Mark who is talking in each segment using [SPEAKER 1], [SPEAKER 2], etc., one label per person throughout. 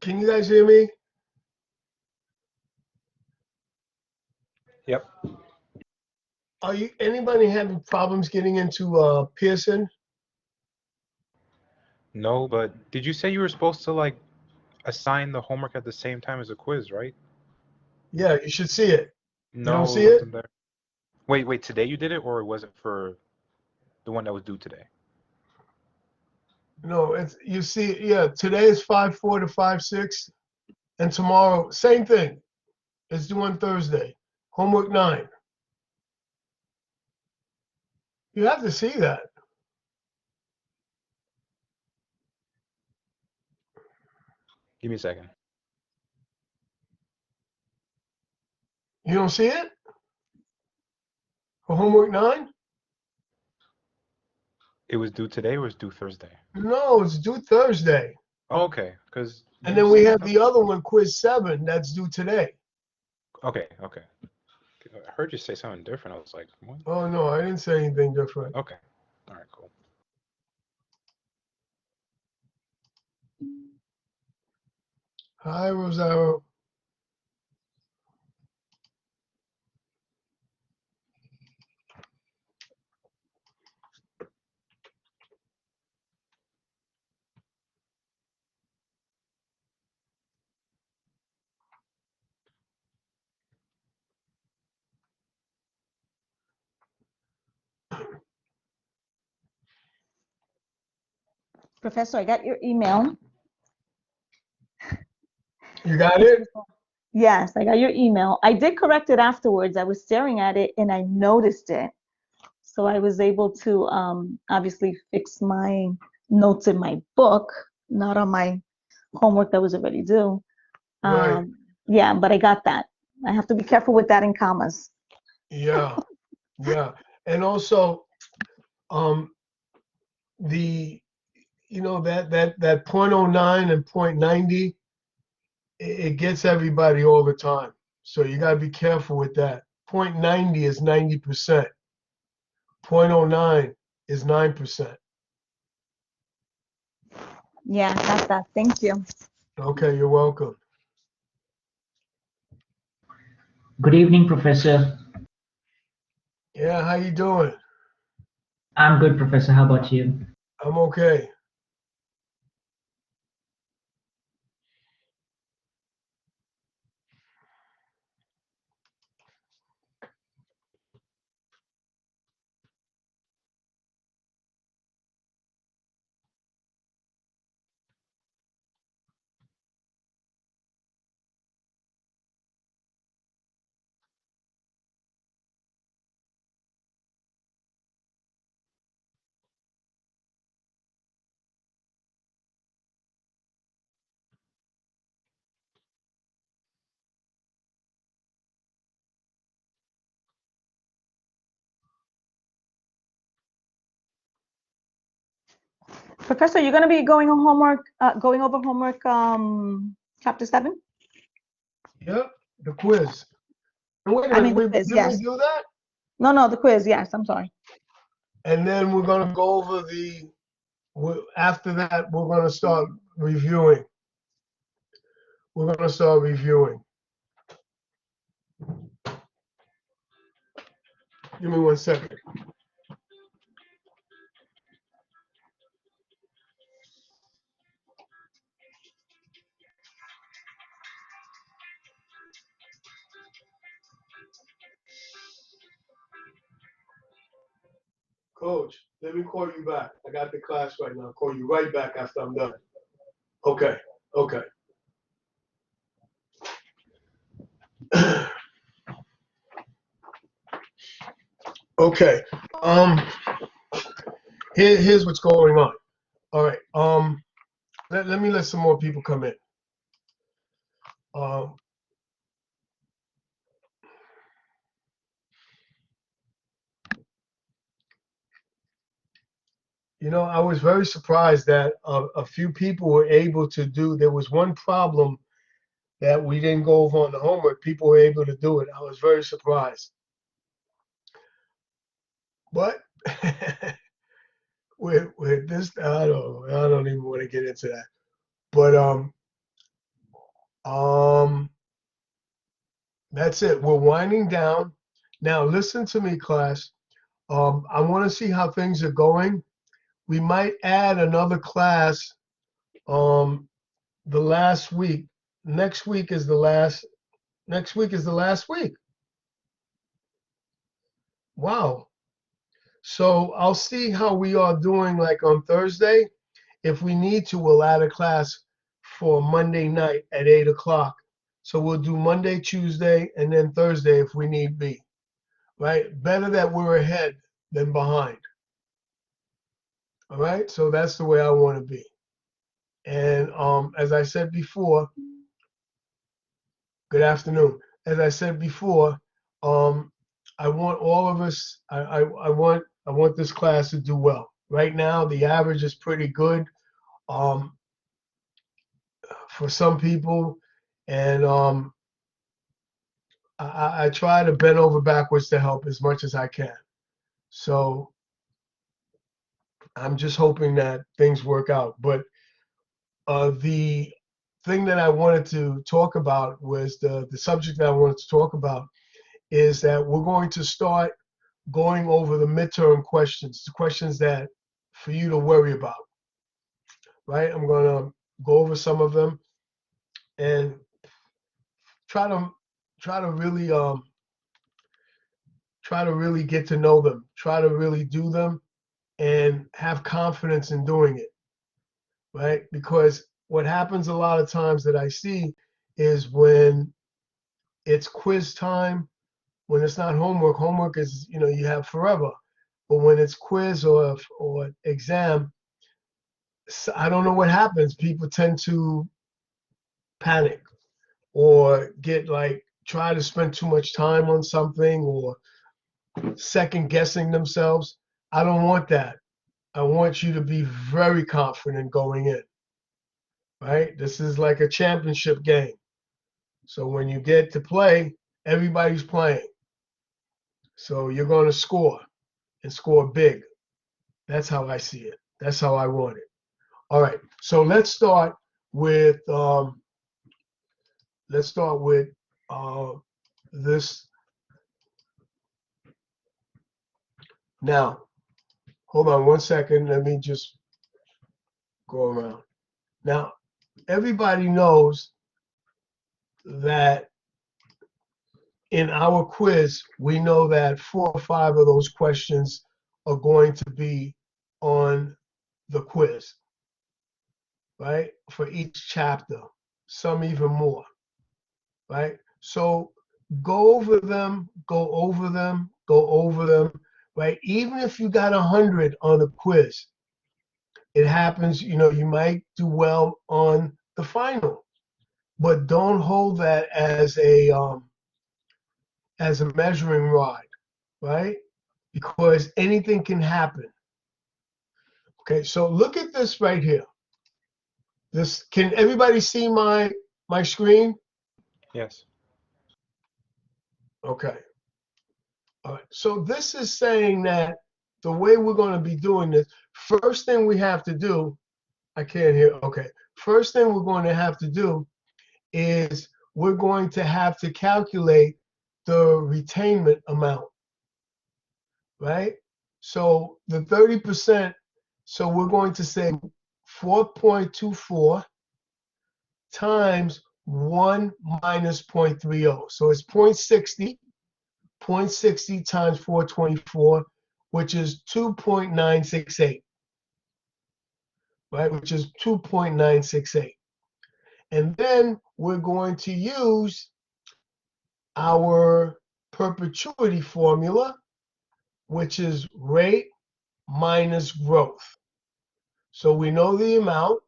[SPEAKER 1] Can you guys hear me?
[SPEAKER 2] Yep.
[SPEAKER 1] Are you anybody having problems getting into Pearson?
[SPEAKER 2] No, but did you say you were supposed to like assign the homework at the same time as a quiz, right?
[SPEAKER 1] Yeah, you should see it. You don't
[SPEAKER 2] No,
[SPEAKER 1] see
[SPEAKER 2] it
[SPEAKER 1] it?
[SPEAKER 2] wasn't there. Wait, today you did it, or was it for the one that was due today?
[SPEAKER 1] No, it's you see. Yeah, today is 5-4 to 5-6, and tomorrow same thing. It's due on Thursday. Homework 9. You have to see that.
[SPEAKER 2] Give me a second.
[SPEAKER 1] You don't see it for homework 9?
[SPEAKER 2] It was due today or was due Thursday?
[SPEAKER 1] No, it's due Thursday.
[SPEAKER 2] Oh, okay, because
[SPEAKER 1] And
[SPEAKER 2] you
[SPEAKER 1] then we
[SPEAKER 2] said
[SPEAKER 1] have the other one, quiz 7, that's due today.
[SPEAKER 2] okay. I heard you say something different. I was like, what?
[SPEAKER 1] Oh no, I didn't say anything different.
[SPEAKER 2] Okay. All right, cool.
[SPEAKER 1] Hi, Rosario.
[SPEAKER 3] Professor, I got your email.
[SPEAKER 1] You got it?
[SPEAKER 3] Yes, I got your email. I did correct it afterwards. I was staring at it and I noticed it. So I was able to obviously fix my notes in my book, not on my homework that was already due.
[SPEAKER 1] Right.
[SPEAKER 3] Yeah, but I got that. I have to be careful with that in commas.
[SPEAKER 1] Yeah. Yeah. And also, the that .09 and .90, it gets everybody all the time. So you got to be careful with that. .90 is 90%. .09 is 9%.
[SPEAKER 3] Yeah, got that. Thank you.
[SPEAKER 1] Okay, you're welcome.
[SPEAKER 4] Good evening, Professor.
[SPEAKER 1] Yeah, how you doing?
[SPEAKER 4] I'm good, Professor. How about you?
[SPEAKER 1] I'm okay.
[SPEAKER 3] Professor, you're going to be going on homework, going over homework, chapter 7?
[SPEAKER 1] Yep, the quiz. And wait a
[SPEAKER 3] I
[SPEAKER 1] minute,
[SPEAKER 3] mean, the quiz,
[SPEAKER 1] didn't we
[SPEAKER 3] yes.
[SPEAKER 1] do that?
[SPEAKER 3] No, the quiz, yes, I'm sorry.
[SPEAKER 1] And then we're going to go over after that, we're going to start reviewing. We're going to start reviewing. Give me 1 second. Coach, let me call you back. I got the class right now. I'll call you right back after I'm done. Okay, okay. Okay. Here's what's going on. All right. Let me let some more people come in. Um, I was very surprised that a few people were able to do. There was one problem that we didn't go over on the homework. People were able to do it. I was very surprised. But with this, I don't even want to get into that. But That's it. We're winding down. Now, listen to me, class. I want to see how things are going. We might add another class the last week. Next week is the last week. Wow. So I'll see how we are doing like on Thursday. If we need to, we'll add a class for Monday night at 8 o'clock. So we'll do Monday, Tuesday, and then Thursday if we need be. Right? Better that we're ahead than behind. All right? So that's the way I want to be. And as I said before, good afternoon. As I said before, I want all of us, I want this class to do well. Right now, the average is pretty good for some people, and I try to bend over backwards to help as much as I can. So I'm just hoping that things work out. But the thing that I wanted to talk about was the subject that I wanted to talk about is that we're going to start going over the midterm questions, the questions that for you to worry about, right? I'm going to go over some of them and try to really get to know them, try to really do them and have confidence in doing it, right? Because what happens a lot of times that I see is when it's quiz time, when it's not homework, homework is, you have forever. But when it's quiz or exam, I don't know what happens. People tend to panic or get try to spend too much time on something or second guessing themselves. I don't want that. I want you to be very confident going in, right? This is like a championship game. So when you get to play, everybody's playing. So you're going to score and score big. That's how I see it. That's how I want it. All right. So let's start with this. Now, hold on one second. Let me just go around. Now, everybody knows that in our quiz, we know that 4 or 5 of those questions are going to be on the quiz, right? For each chapter, some even more, right? So go over them, right? Even if you got 100 on the quiz, it happens, you might do well on the final, but don't hold that as a measuring rod, right? Because anything can happen. Okay, so look at this right here. Can everybody see my screen?
[SPEAKER 2] Yes.
[SPEAKER 1] Okay. All right. So this is saying that the way we're going to be doing this, first thing we have to do, I can't hear. Okay. First thing we're going to have to do is we're going to have to calculate the retainment amount, right? So the 30%, so we're going to say 4.24 times 1 minus 0.30. So it's 0.60. 0.60 times 424, which is 2.968, right? Which is 2.968. And then we're going to use our perpetuity formula, which is rate minus growth. So we know the amount,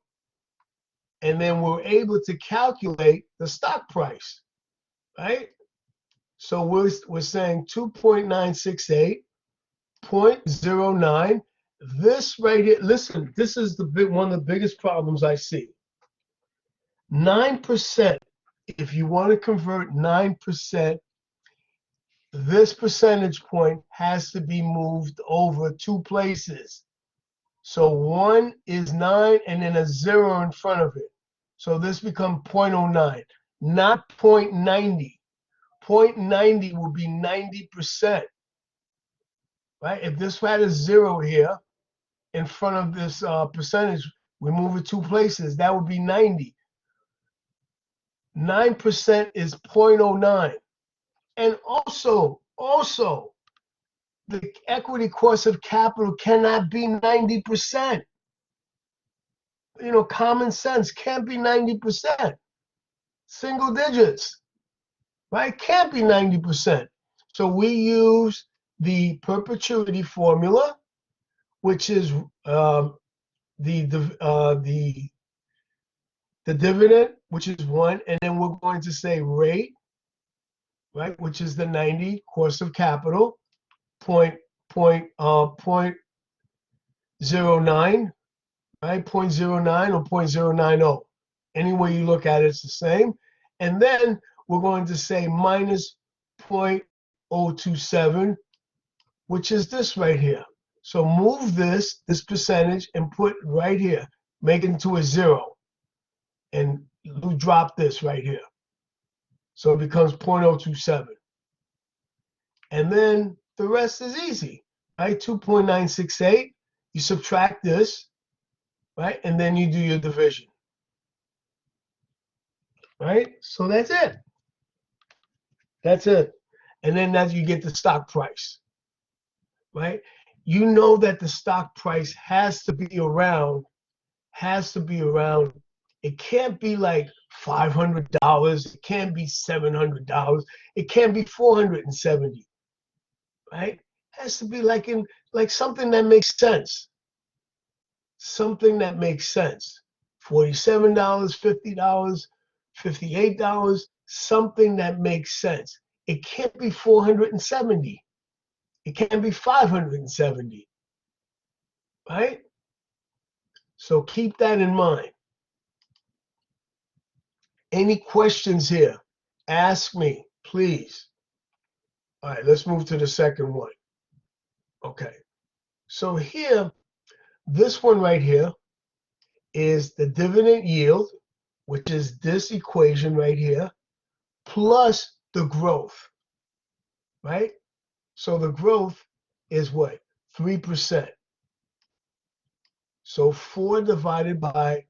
[SPEAKER 1] and then we're able to calculate the stock price, right? So we're saying 2.968, 0.09. This right here, listen, this is one of the biggest problems I see. 9%, if you want to convert 9%, this percentage point has to be moved over 2 places. So 1 is 9 and then a 0 in front of it. So this becomes 0.09. not 0.90. 0.90 will be 90%, right? If this had a 0 here in front of this percentage, we move it 2 places, that would be 90. 9% is 0.09. And also, the equity cost of capital cannot be 90%. You know, common sense can't be 90%. Single digits, right? Can't be 90%. So we use the perpetuity formula, which is the dividend, which is 1, and then we're going to say rate, right, which is the 90 cost of capital, point 0.09, right, 0.09 or 0.090. Any way you look at it, it's the same. And then we're going to say minus 0.027, which is this right here. So move this percentage and put right here, make it into a 0. And you drop this right here. So it becomes 0.027. And then the rest is easy, right? 2.968, you subtract this, right? And then you do your division, right? So that's it. That's it. And then that you get the stock price, right? You know that the stock price has to be around. It can't be like $500. It can't be $700. It can't be 470, right? It has to be like something that makes sense. Something that makes sense. $47, $50, $58, something that makes sense. It can't be 470. It can't be 570, right? So keep that in mind. Any questions here? Ask me, please. All right, let's move to the second one. Okay, so here, this one right here is the dividend yield, which is this equation right here, plus the growth, right? So the growth is what? 3%. So 4 divided by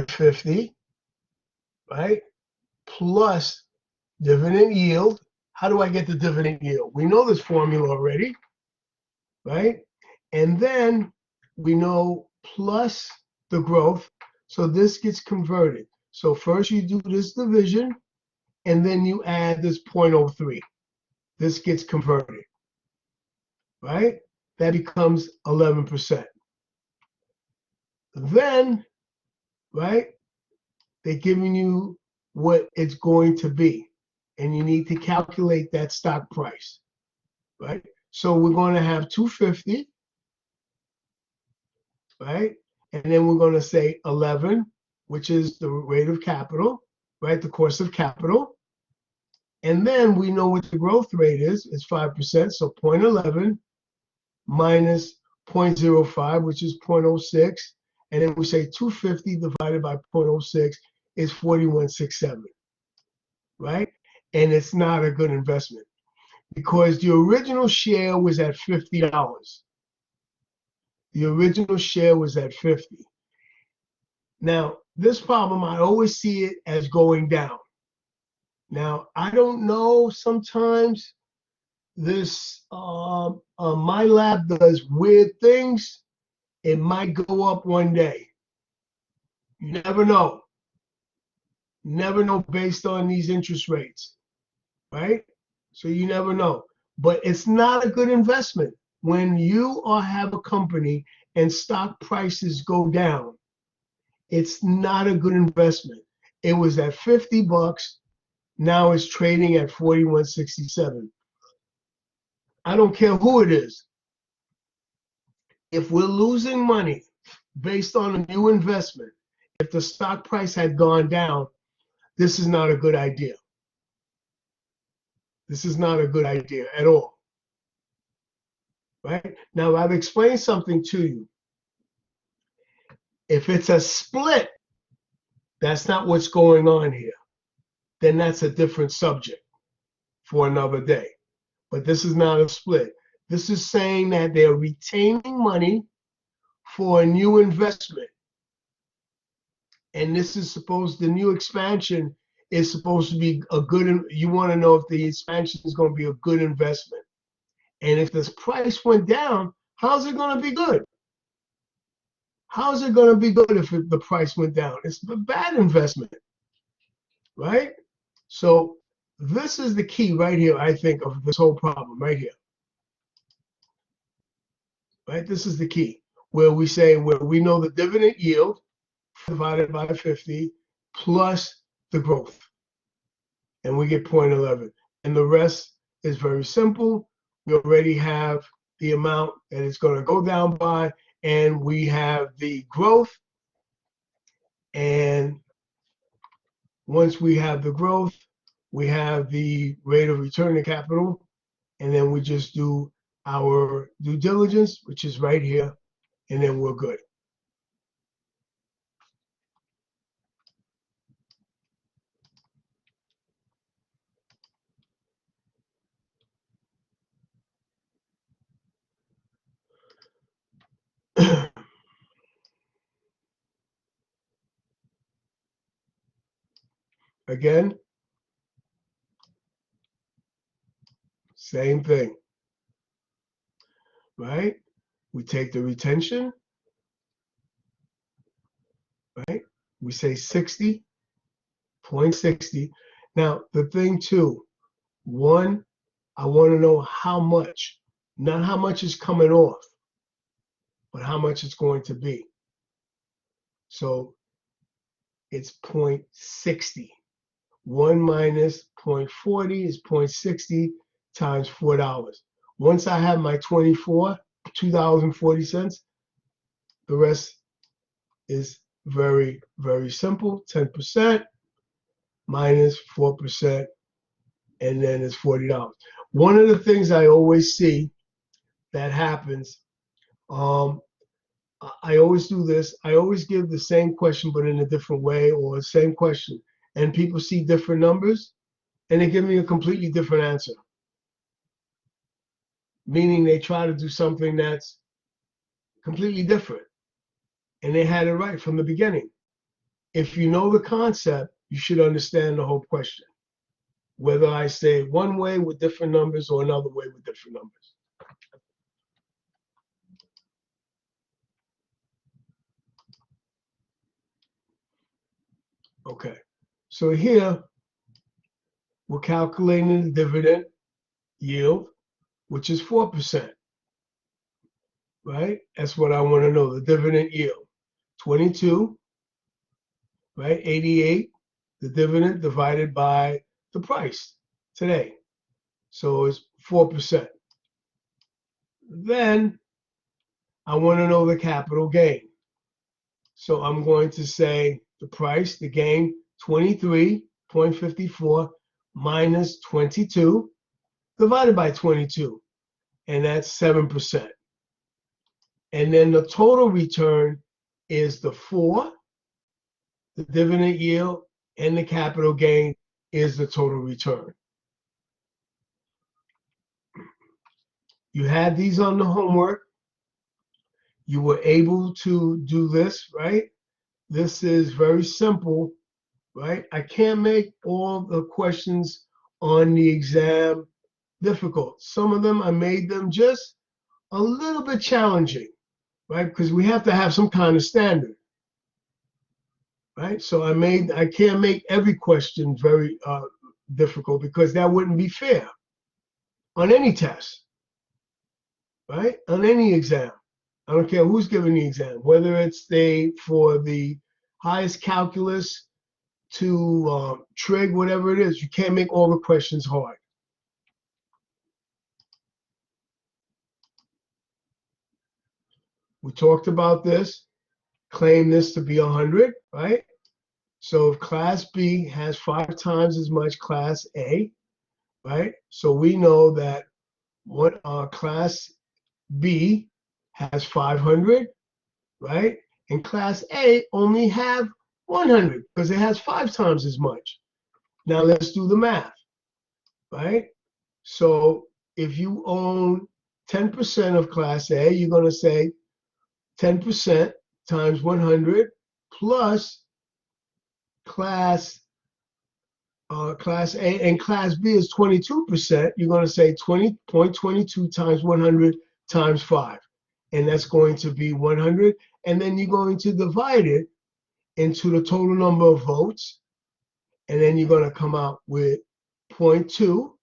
[SPEAKER 1] 50, right? Plus dividend yield. How do I get the dividend yield? We know this formula already, right? And then we know plus the growth. So this gets converted. So first you do this division, and then you add this 0.03. This gets converted, right? That becomes 11%. Then, right, they're giving you what it's going to be, and you need to calculate that stock price, right? So we're going to have 250, right? And then we're going to say 11, which is the rate of capital, right? The cost of capital. And then we know what the growth rate is. It's 5%, so 0.11 minus 0.05, which is 0.06. And then we say 250 divided by 0.06 is 4167, right? And it's not a good investment because the original share was at $50. The original share was at 50. Now, this problem, I always see it as going down. Now, I don't know, sometimes this, my lab does weird things. It might go up one day. You never know. Never know based on these interest rates, right? So you never know. But it's not a good investment. When you have a company and stock prices go down, it's not a good investment. It was at $50. Now it's trading at 41.67. I don't care who it is. If we're losing money based on a new investment, if the stock price had gone down, this is not a good idea. This is not a good idea at all. Right? Now, I've explained something to you. If it's a split, That's not what's going on here. Then that's a different subject for another day. But this is not a split. This is saying that they're retaining money for a new investment. And this is the new expansion is supposed to be a good, you want to know if the expansion is going to be a good investment. And if this price went down, how's it going to be good? How's it going to be good if the price went down? It's a bad investment, right? So this is the key right here, I think, of this whole problem right here. Right? This is the key where we say, where we know the dividend yield divided by 50 plus the growth. And we get 0.11. And the rest is very simple. We already have the amount that it's going to go down by, and we have the growth. And once we have the growth, we have the rate of return to capital, and then we just do our due diligence, which is right here, and then we're good. Again, same thing, right? We take the retention, right? We say 60, 0.60. Now, the thing too, one, I want to know how much, not how much is coming off, but how much it's going to be. So it's 0.60. 1 minus 0.40 is 0.60 times $4. Once I have my 24, $2.40, the rest is very, very simple. 10% minus 4%, and then it's $40. One of the things I always see that happens, I always do this. I always give the same question, but in a different way, or the same question. And people see different numbers, and they give me a completely different answer. Meaning they try to do something that's completely different. And they had it right from the beginning. If you know the concept, you should understand the whole question. Whether I say one way with different numbers or another way with different numbers. Okay, so here we're calculating the dividend yield, which is 4%, right? That's what I want to know, the dividend yield. 22, right? 88, the dividend divided by the price today. So it's 4%. Then I want to know the capital gain. So I'm going to say the price, the gain, 23.54 minus 22 divided by 22, and that's 7%. And then the total return is the 4, the dividend yield, and the capital gain is the total return. You had these on the homework. You were able to do this, right? This is very simple, right? I can't make all the questions on the exam difficult. Some of them, I made them just a little bit challenging, right? Because we have to have some kind of standard, right? So I can't make every question very difficult, because that wouldn't be fair on any test, right? On any exam. I don't care who's giving the exam, whether it's for the highest calculus to trig, whatever it is. You can't make all the questions hard. We talked about this. Claim this to be 100, right? So if Class B has 5 times as much Class A, right? So we know that what Class B has 500, right? And Class A only have 100 because it has 5 times as much. Now let's do the math, right? So if you own 10% of Class A, you're going to say 10% times 100 plus Class A, and Class B is 22%. You're going to say 20.22 times 100 times 5. And that's going to be 100. And then you're going to divide it into the total number of votes. And then you're going to come out with 0.2.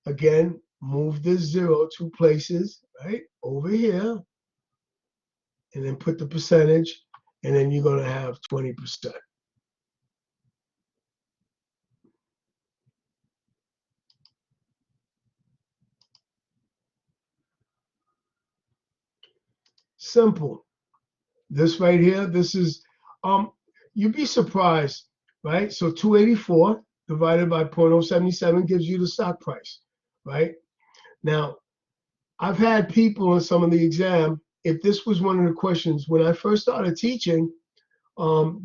[SPEAKER 1] Again, move the 0 2 places, right? Over here. And then put the percentage. And then you're going to have 20%. Simple. This right here, this is, you'd be surprised, right? So 284 divided by 0.077 gives you the stock price, right? Now, I've had people in some of the exam, if this was one of the questions, when I first started teaching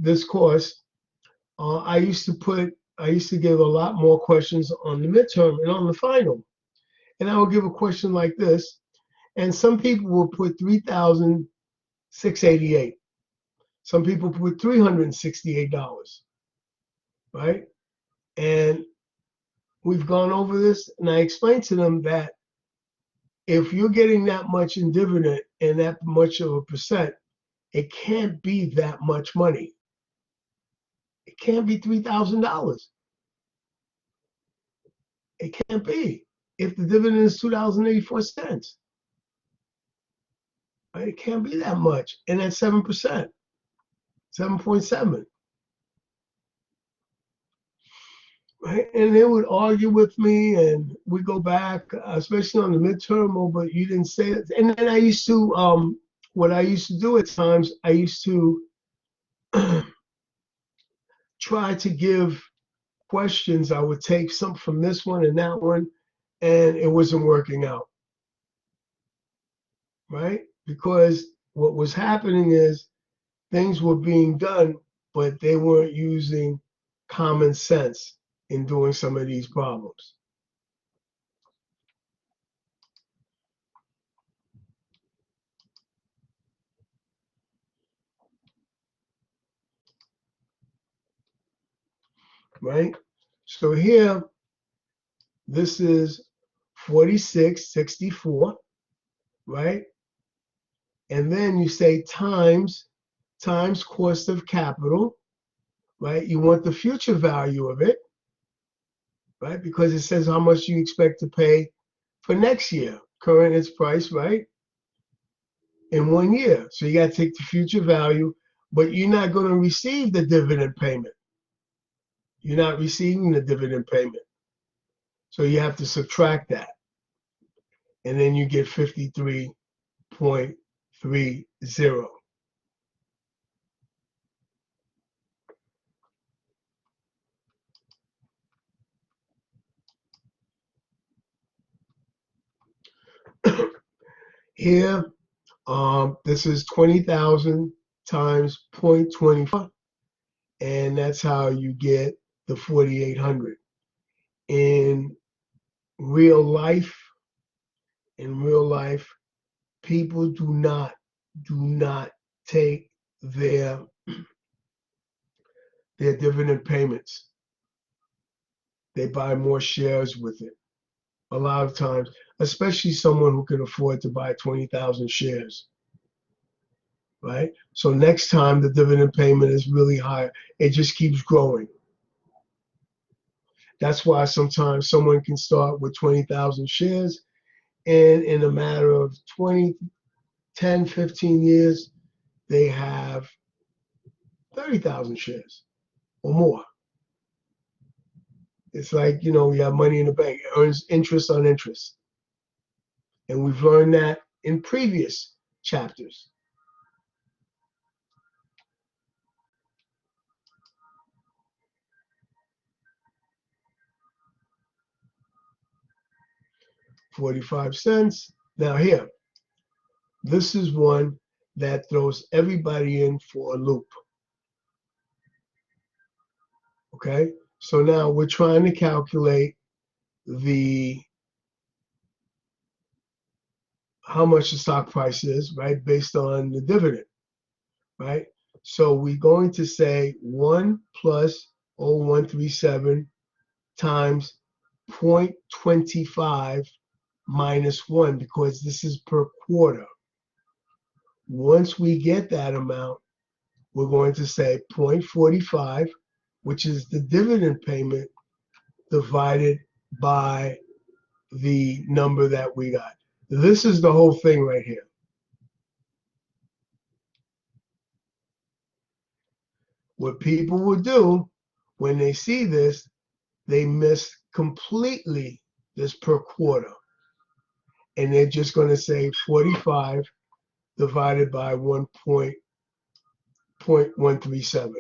[SPEAKER 1] this course, I used to give a lot more questions on the midterm and on the final. And I would give a question like this, and some people will put 3,688. Some people put $368, right? And we've gone over this, and I explained to them that if you're getting that much in dividend and that much of a percent, it can't be that much money. It can't be $3,000. It can't be if the dividend is $2.84. Right? It can't be that much, and that's 7%, 7.7. Right? And they would argue with me, and we go back, especially on the midterm. Oh, but you didn't say it. And then I used to, what I used to do at times, I used to try to give questions. I would take some from this one and that one, and it wasn't working out. Right? Because what was happening is things were being done, but they weren't using common sense in doing some of these problems. Right? So here, this is 4664, right? And then you say times cost of capital, right? You want the future value of it, right? Because it says how much you expect to pay for next year, current its price, right? In 1 year. So you got to take the future value, but you're not going to receive the dividend payment. You're not receiving the dividend payment. So you have to subtract that. And then you get 53.30. Here, this is 20,000 times 0.24, and that's how you get the 4,800. In real life, people do not take their dividend payments. They buy more shares with it. A lot of times, especially someone who can afford to buy 20,000 shares, right? So next time the dividend payment is really high, it just keeps growing. That's why sometimes someone can start with 20,000 shares, and in a matter of 10, 15 years, they have 30,000 shares or more. It's like, you have money in the bank. It earns interest on interest. And we've learned that in previous chapters. $0.45. Now here, this is one that throws everybody in for a loop. Okay, so now we're trying to calculate how much the stock price is, right, based on the dividend, right? So we're going to say 1 plus 0.137 times 0.25 minus 1, because this is per quarter. Once we get that amount, we're going to say 0.45, which is the dividend payment, divided by the number that we got. This is the whole thing right here. What people will do when they see this, they miss completely this per quarter. And they're just going to say 45 divided by 1.137.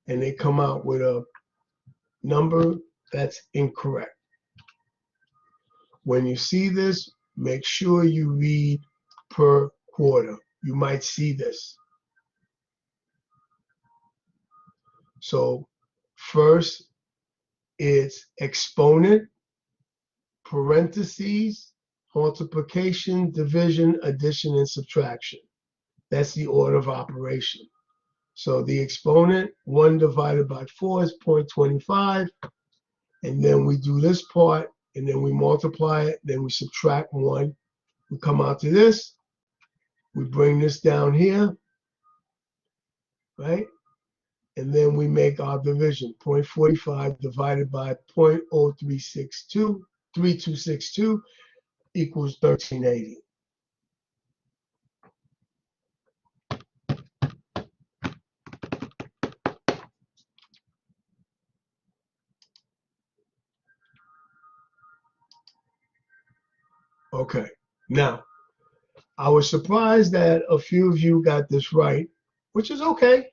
[SPEAKER 1] And they come out with a number that's incorrect. When you see this, make sure you read per quarter. You might see this. So first, it's exponent, parentheses, multiplication, division, addition, and subtraction. That's the order of operation. So the exponent, 1 divided by 4 is 0.25. And then we do this part, and then we multiply it, then we subtract 1. We come out to this. We bring this down here, right? And then we make our division. 0.45 divided by 0.3262 equals 1380. Okay, now, I was surprised that a few of you got this right, which is okay.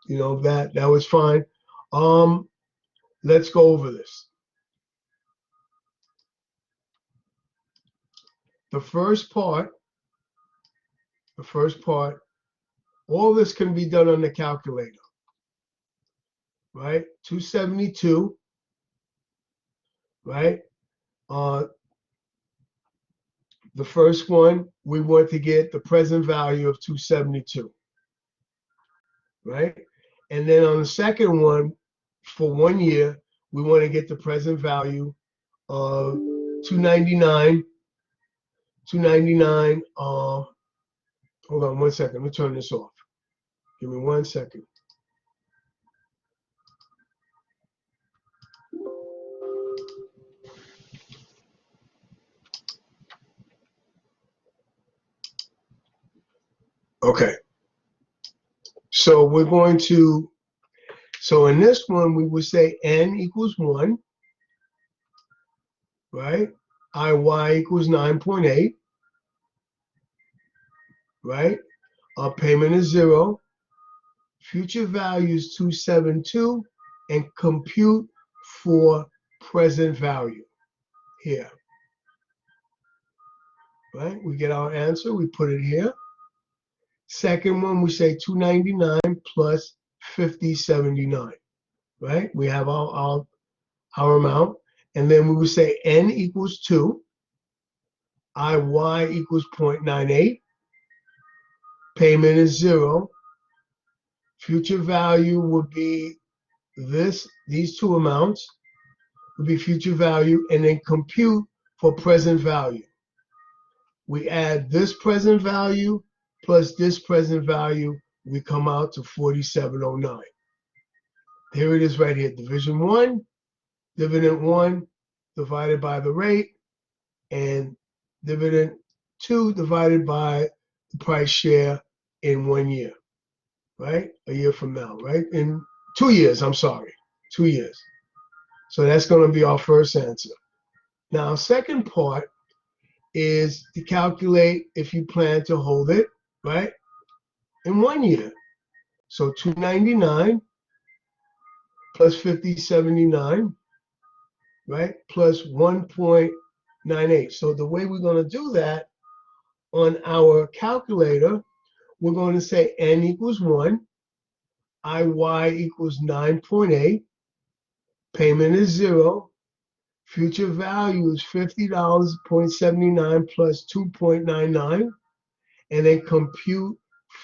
[SPEAKER 1] You know, that was fine. Let's go over this. The first part, all this can be done on the calculator, right? 272, right? The first one, we want to get the present value of 272, right? And then on the second one, for 1 year, we want to get the present value of 299. Hold on 1 second. Let me turn this off. Give me 1 second. Okay. So we're going to, so in this one, we would say n equals 1, right? IY equals 9.8, right? Our payment is 0. Future value is 272, and compute for present value here, right? We get our answer, we put it here. Second one, we say 299 plus 5079, right? We have our amount. And then we would say n equals 2, IY equals 0.98, payment is 0. Future value would be these two amounts would be future value, and then compute for present value. We add this present value plus this present value, we come out to 4709. Here it is right here, division 1, dividend 1 divided by the rate, and dividend 2 divided by the price share in 1 year, right? A year from now, right? In 2 years, I'm sorry, 2 years. So that's going to be our first answer. Now, second part is to calculate if you plan to hold it, right, in 1 year. So 299 plus 5079, right, plus 1.98. So the way we're going to do that on our calculator, we're going to say n equals 1, IY equals 9.8. Payment is 0. Future value is $50.79 plus 2.99. And then compute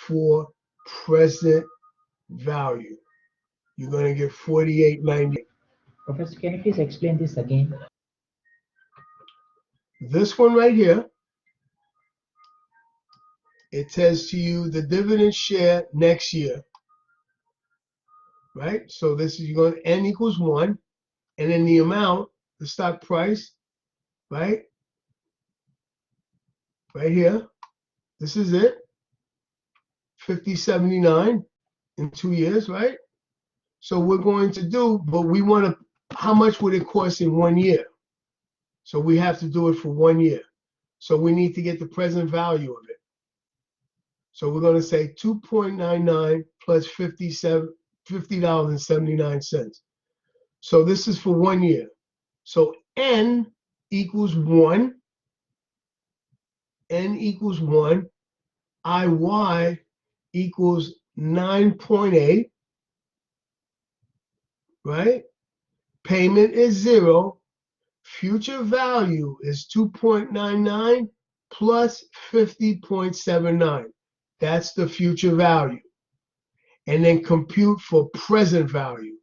[SPEAKER 1] for present value. You're going to get 48.98.
[SPEAKER 4] Professor, can you please explain this again?
[SPEAKER 1] This one right here, it says to you the dividend share next year, right? So this is, you're going to N equals 1, and then the amount, the stock price, right? Right here, this is it, 50.79 in 2 years, right? So we're going to do, but we want to, how much would it cost in 1 year? So we have to do it for 1 year. So we need to get the present value of it. So we're going to say 2.99 plus $50.79. So this is for 1 year. So N equals 1. N equals 1. IY equals 9.8. Right? Payment is 0. Future value is 2.99 plus 50.79. That's the future value. And then compute for present value.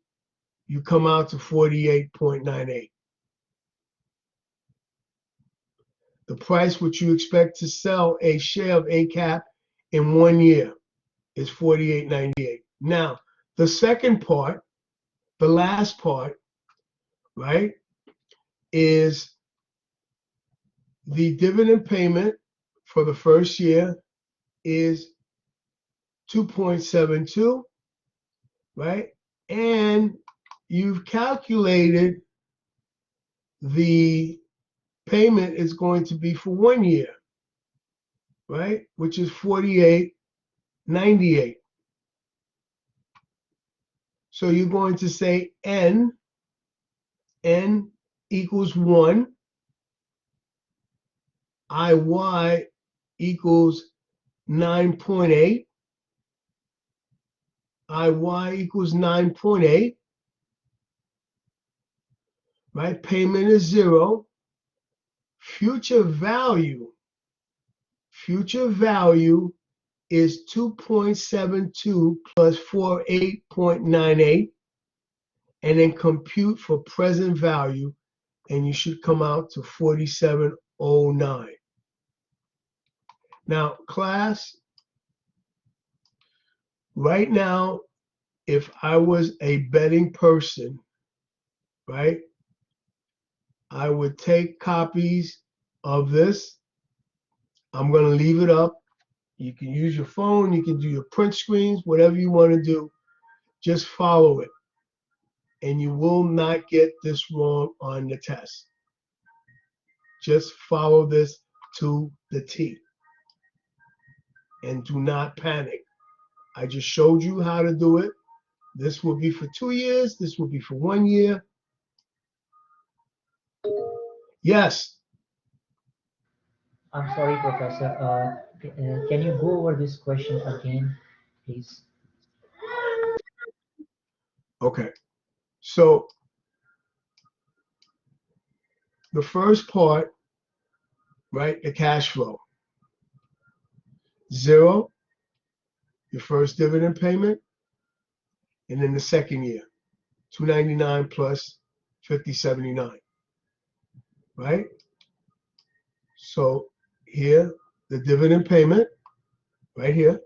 [SPEAKER 1] You come out to 48.98. The price which you expect to sell a share of ACAP in 1 year is 48.98. Now, the second part, the last part, right, is the dividend payment for the first year is 2.72, right? And you've calculated the payment is going to be for 1 year, right? Which is 48.98. So you're going to say N equals 1, IY equals 9.8, IY equals 9.8, right? Payment is 0. Future value is 2.72 plus 48.98, and then compute for present value, and you should come out to 47.09. Now, class, right now, if I was a betting person, right, I would take copies of this. I'm going to leave it up. You can use your phone, you can do your print screens, whatever you want to do. Just follow it. And you will not get this wrong on the test. Just follow this to the T. And do not panic. I just showed you how to do it. This will be for 2 years. This will be for 1 year. Yes.
[SPEAKER 4] I'm sorry, Professor. Can you go over this question again, please?
[SPEAKER 1] Okay. So the first part, right, the cash flow. 0, your first dividend payment. And then the second year, 299 plus 50.79. Right? So here, the dividend payment, right here.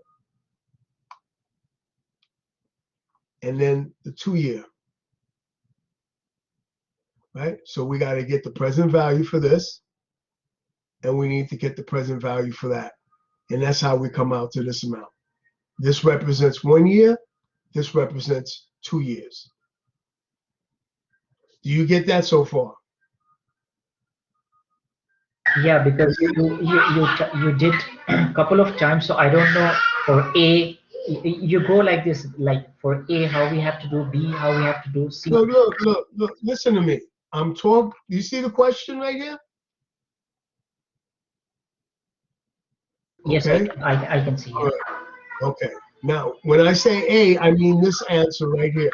[SPEAKER 1] And then the 2 year. Right? So we got to get the present value for this. And we need to get the present value for that. And that's how we come out to this amount. This represents 1 year. This represents 2 years. Do you get that so far?
[SPEAKER 4] Yeah, because you did a couple of times, so I don't know. For A, you go like this, like for A, how we have to do, B, how we have to do, C.
[SPEAKER 1] Look, listen to me. I'm talking, you see the question right here?
[SPEAKER 4] Yes,
[SPEAKER 1] Okay.
[SPEAKER 4] I can see it.
[SPEAKER 1] All right. Okay. Now, when I say A, I mean this answer right here.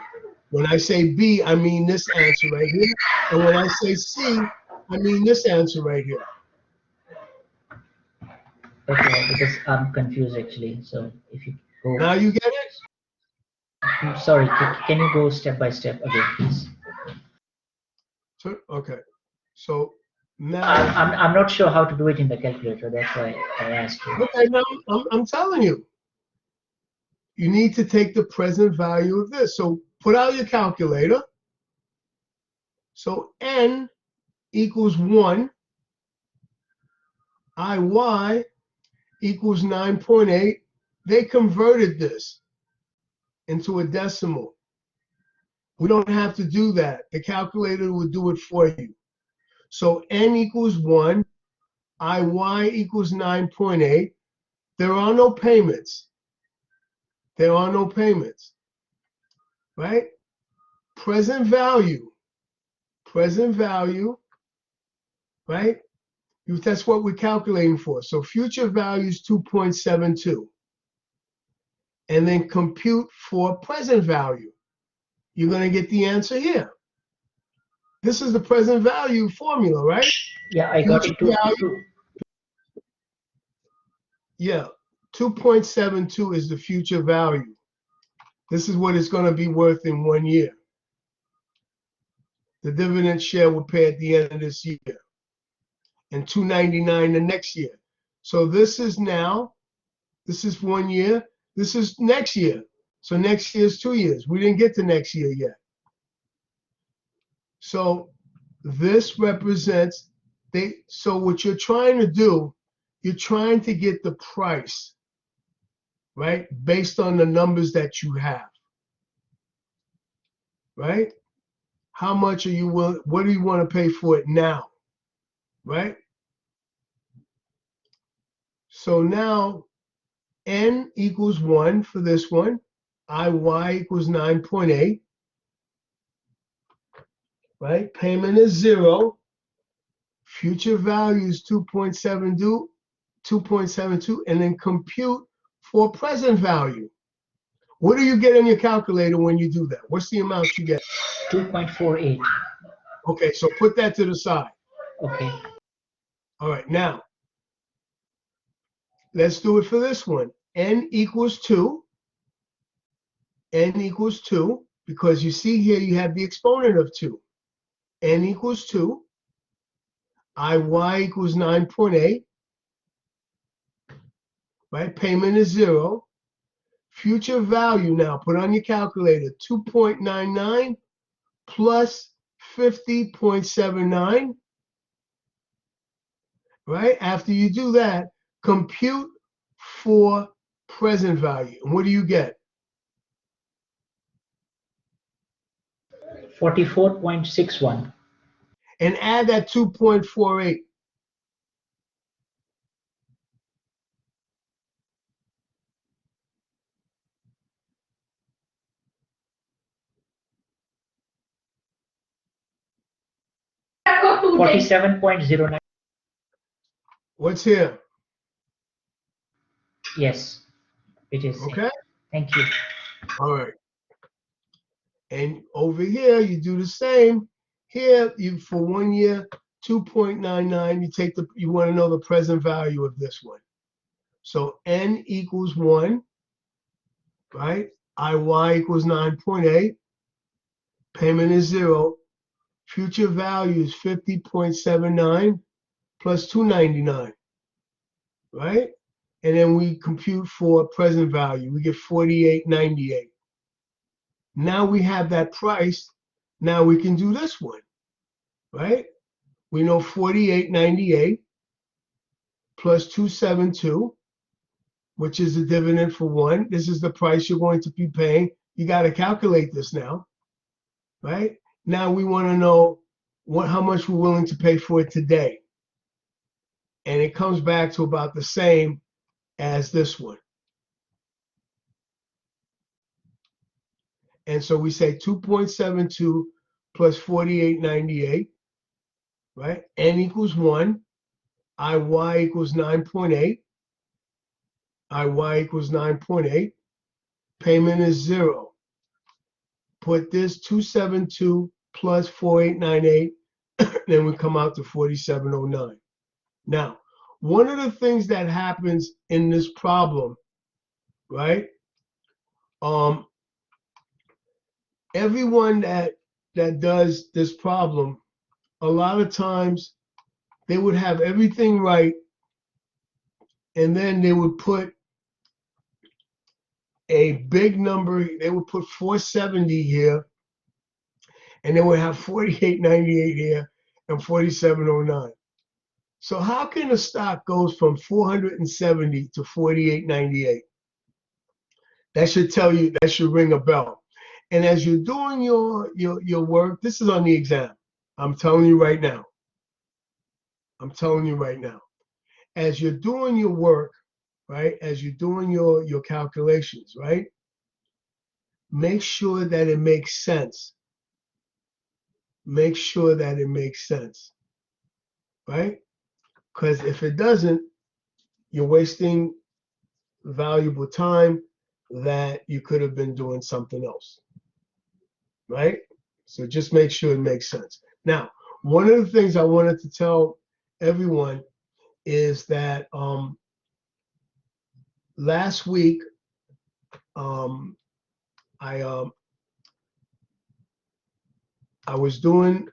[SPEAKER 1] When I say B, I mean this answer right here. And when I say C, I mean this answer right here.
[SPEAKER 4] Okay, because I'm confused actually. So if you go,
[SPEAKER 1] Now you get it?
[SPEAKER 4] I'm sorry, can you go step by step again, please?
[SPEAKER 1] Okay. So now,
[SPEAKER 4] I'm not sure how to do it in the calculator. That's why I asked you.
[SPEAKER 1] okay, now I'm telling you. You need to take the present value of this. So put out your calculator. So N equals 1. IY equals 9.8. They converted this into a decimal. We don't have to do that. The calculator will do it for you. So N equals 1. IY equals 9.8. There are no payments. There are no payments. Right? Present value. Present value. Right? That's what we're calculating for. So future value is 2.72. And then compute for present value. You're going to get the answer here. This is the present value formula, right?
[SPEAKER 4] Yeah, I got it.
[SPEAKER 1] Future value, yeah, 2.72 is the future value. This is what it's going to be worth in 1 year. The dividend share will pay at the end of this year, and $2.99 the next year. So this is now, this is 1 year, this is next year. So next year is 2 years. We didn't get to next year yet. So this represents, so what you're trying to do, you're trying to get the price, right? Based on the numbers that you have, right? How much are you willing, what do you want to pay for it now, right? So now N equals 1 for this one, IY equals 9.8, right? Payment is 0. Future value is 2.72, and then compute for present value. What do you get in your calculator when you do that? What's the amount you get?
[SPEAKER 4] 2.48.
[SPEAKER 1] Okay, so put that to the side.
[SPEAKER 4] Okay.
[SPEAKER 1] All right, now, let's do it for this one. N equals 2. N equals 2, because you see here you have the exponent of 2. N equals 2. IY equals 9.8. Right? Payment is 0. Future value now, put on your calculator, 2.99 plus 50.79. Right? After you do that, compute for present value. And what do you get?
[SPEAKER 4] 44.61.
[SPEAKER 1] And add that 2.48.
[SPEAKER 4] $47.09.
[SPEAKER 1] What's here?
[SPEAKER 4] Yes, it is.
[SPEAKER 1] Okay?
[SPEAKER 4] Thank you.
[SPEAKER 1] All right. And over here, you do the same. Here, you for 1 year, 2.99. You take you want to know the present value of this one. So N equals 1, right? IY equals 9.8. Payment is 0. Future value is 50.79 plus 299, right? And then we compute for present value. We get 48.98. Now we have that price. Now we can do this one, right? We know 48.98 plus 272, which is the dividend for 1. This is the price you're going to be paying. You got to calculate this now, right? Now we want to know how much we're willing to pay for it today. And it comes back to about the same as this one. And so we say 2.72 plus 48.98, right? N equals 1. IY equals 9.8. IY equals 9.8. Payment is 0. Put this 272 plus 4898, then we come out to 4709. Now, one of the things that happens in this problem, right? Everyone that does this problem, a lot of times they would have everything right, and then they would put a big number. They would put 470 here, and they would have 4898 here and 4709. So how can a stock goes from 470 to 4898? That should tell you, that should ring a bell. And as you're doing your work, this is on the exam. I'm telling you right now. I'm telling you right now. As you're doing your work, right? As you're doing your calculations, right? Make sure that it makes sense. Make sure that it makes sense, right? Because if it doesn't, you're wasting valuable time that you could have been doing something else, right? So just make sure it makes sense. Now, one of the things I wanted to tell everyone is that last week I was doing,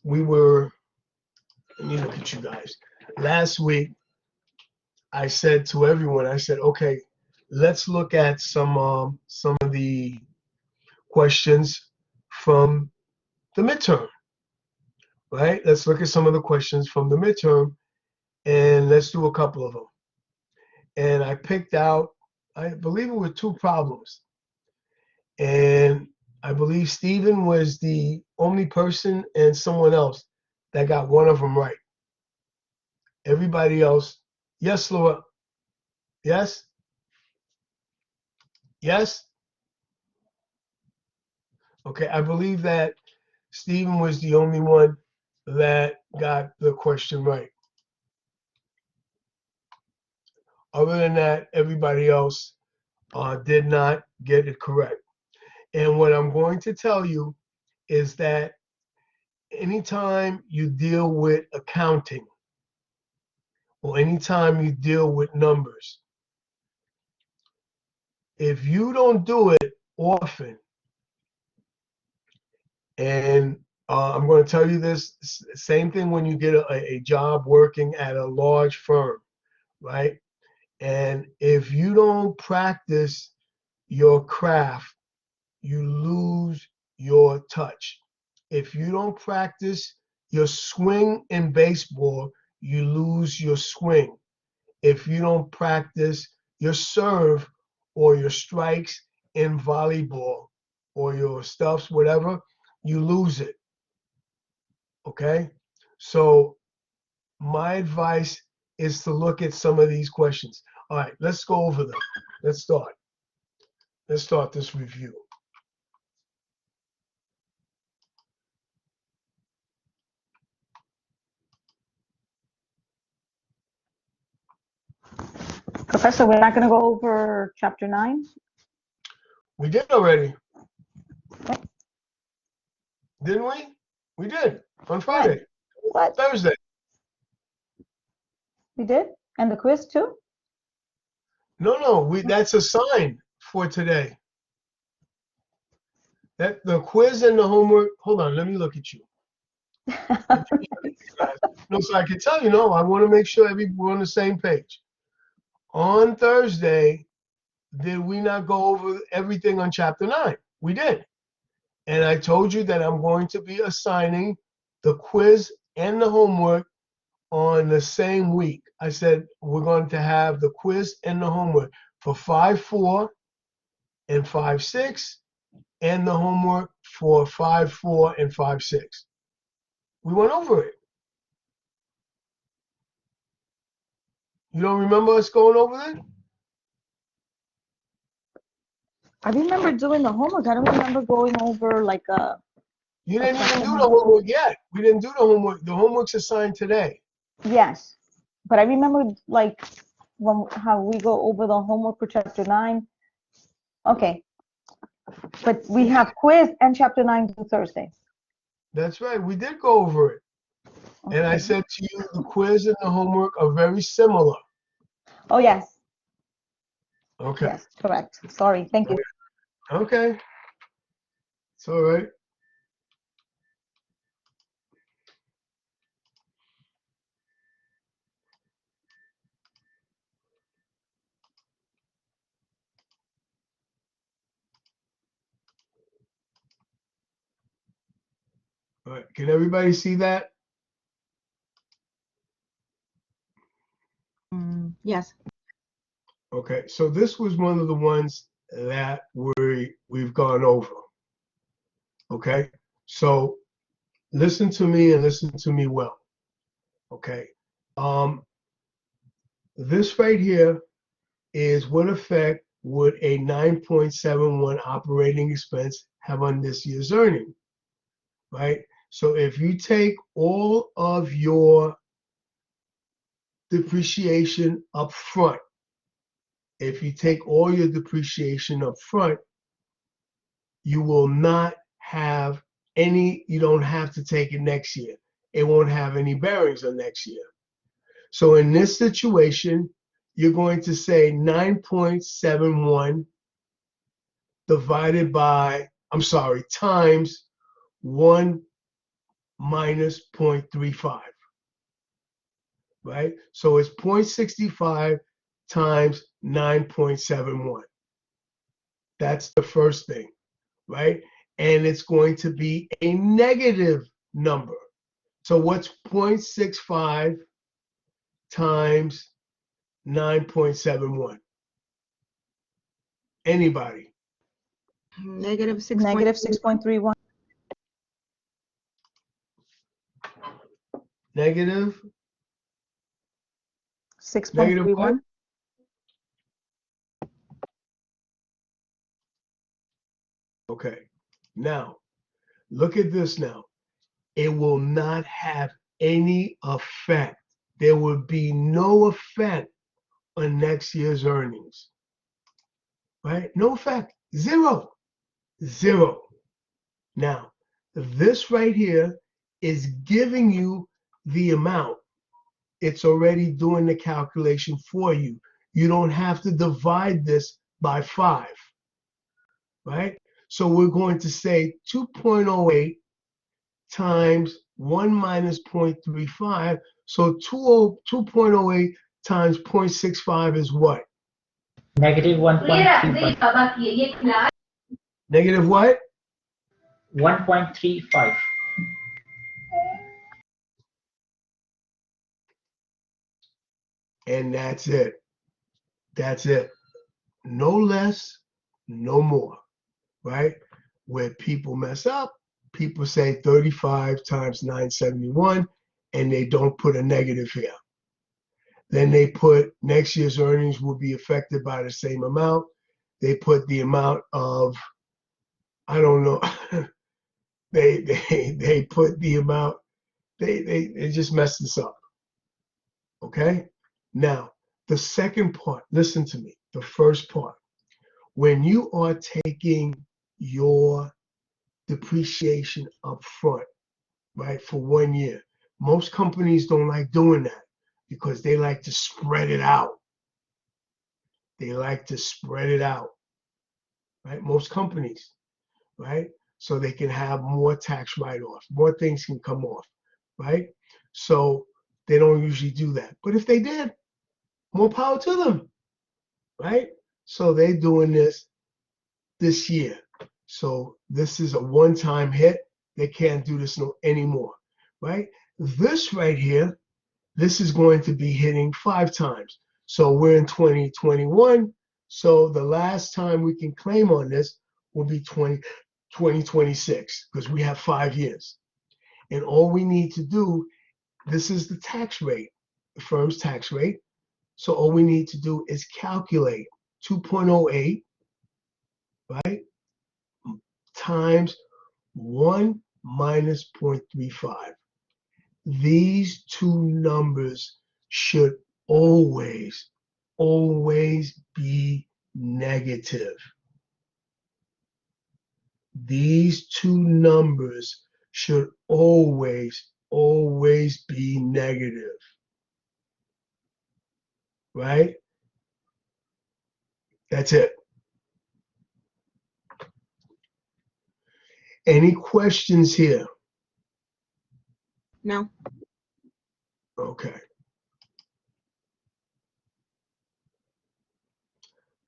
[SPEAKER 1] let me look at you guys. Last week, I said to everyone, I said, okay, let's look at some of the questions from the midterm, right? Let's look at some of the questions from the midterm, and let's do a couple of them. And I picked out, I believe it were 2 problems. And I believe Stephen was the only person and someone else that got one of them right. Everybody else, yes, Laura? Yes? Yes? Okay, I believe that Stephen was the only one that got the question right. Other than that, everybody else did not get it correct. And what I'm going to tell you is that anytime you deal with accounting or anytime you deal with numbers, if you don't do it often, and I'm going to tell you this, same thing when you get a job working at a large firm, right? And if you don't practice your craft, you lose your touch. If you don't practice your swing in baseball, you lose your swing. If you don't practice your serve or your strikes in volleyball or your stuffs, whatever, you lose it. Okay? So my advice is to look at some of these questions. All right, let's go over them. Let's start. Let's start this review.
[SPEAKER 3] Professor, we're not going to go over chapter 9?
[SPEAKER 1] We did already.
[SPEAKER 3] Okay.
[SPEAKER 1] Didn't we? We did on Friday.
[SPEAKER 3] What?
[SPEAKER 1] Thursday.
[SPEAKER 3] We did? And the quiz too?
[SPEAKER 1] No, that's a sign for today. That the quiz and the homework. Hold on, let me look at you. No, so I can tell you, no, I want to make sure we're on the same page. On Thursday, did we not go over everything on chapter 9? We did. And I told you that I'm going to be assigning the quiz and the homework on the same week. I said we're going to have the quiz and the homework for 5-4 and 5-6, and the homework for 5-4 and 5-6. We went over it. You don't remember us going over it?
[SPEAKER 3] I remember doing the homework. I don't remember going over like a.
[SPEAKER 1] You didn't even do the homework yet. We didn't do the homework. The homework's assigned today.
[SPEAKER 3] Yes, but I remember like how we go over the homework for chapter 9. Okay. But we have quiz and chapter 9 due Thursdays.
[SPEAKER 1] That's right. We did go over it. And I
[SPEAKER 3] Okay.
[SPEAKER 1] said to you, the quiz and the homework are very similar.
[SPEAKER 3] Oh, yes.
[SPEAKER 1] Okay.
[SPEAKER 3] Yes, correct. Sorry. Thank you.
[SPEAKER 1] Okay. It's all right. All right. Can everybody see that?
[SPEAKER 3] Yes.
[SPEAKER 1] Okay. So this was one of the ones that we've gone over. Okay. So listen to me and listen to me well. Okay. This right here is what effect would a 9.71 operating expense have on this year's earning, right? So if you take all of your depreciation up front, if you take all your depreciation up front, you will not have any, you don't have to take it next year. It won't have any bearings on next year. So in this situation, you're going to say 9.71 divided by, I'm sorry, times 1 minus 0.35, right? So it's 0.65 times 9.71. That's the first thing, right? And it's going to be a negative number. So what's 0.65 times 9.71? Anybody?
[SPEAKER 5] Negative 6.
[SPEAKER 3] Negative 6.31.
[SPEAKER 1] Negative?
[SPEAKER 3] 6.31.
[SPEAKER 1] Okay. Now, look at this now. It will not have any effect. There will be no effect on next year's earnings, right? No effect. Zero. Zero. Now, this right here is giving you the amount. It's already doing the calculation for you. You don't have to divide this by 5, right? So we're going to say 2.08 times 1 minus 0.35. So 2.08 times 0.65 is what?
[SPEAKER 4] Negative 1.35.
[SPEAKER 1] Negative what?
[SPEAKER 4] 1.35.
[SPEAKER 1] And that's it. That's it. No less, no more, right? Where people mess up, people say 35 times 971, and they don't put a negative here. Then they put next year's earnings will be affected by the same amount. They put the amount of, I don't know, they put the amount, they just messed this up. Okay? Now, the second part, listen to me, the first part. When you are taking your depreciation up front, right, for 1 year, most companies don't like doing that because they like to spread it out. They like to spread it out, right? Most companies, right? So they can have more tax write-offs, more things can come off, right? So they don't usually do that. But if they did, more power to them, right? So they're doing this year. So this is a one-time hit. They can't do this anymore, right? This right here, this is going to be hitting 5 times. So we're in 2021. So the last time we can claim on this will be 2026 because we have 5 years. And all we need to do, this is the tax rate, the firm's tax rate. So all we need to do is calculate 2.08, right, times 1 minus 0.35. These two numbers should always be negative. these two numbers should always be negative, right? That's it. Any questions here?
[SPEAKER 5] No.
[SPEAKER 1] Okay.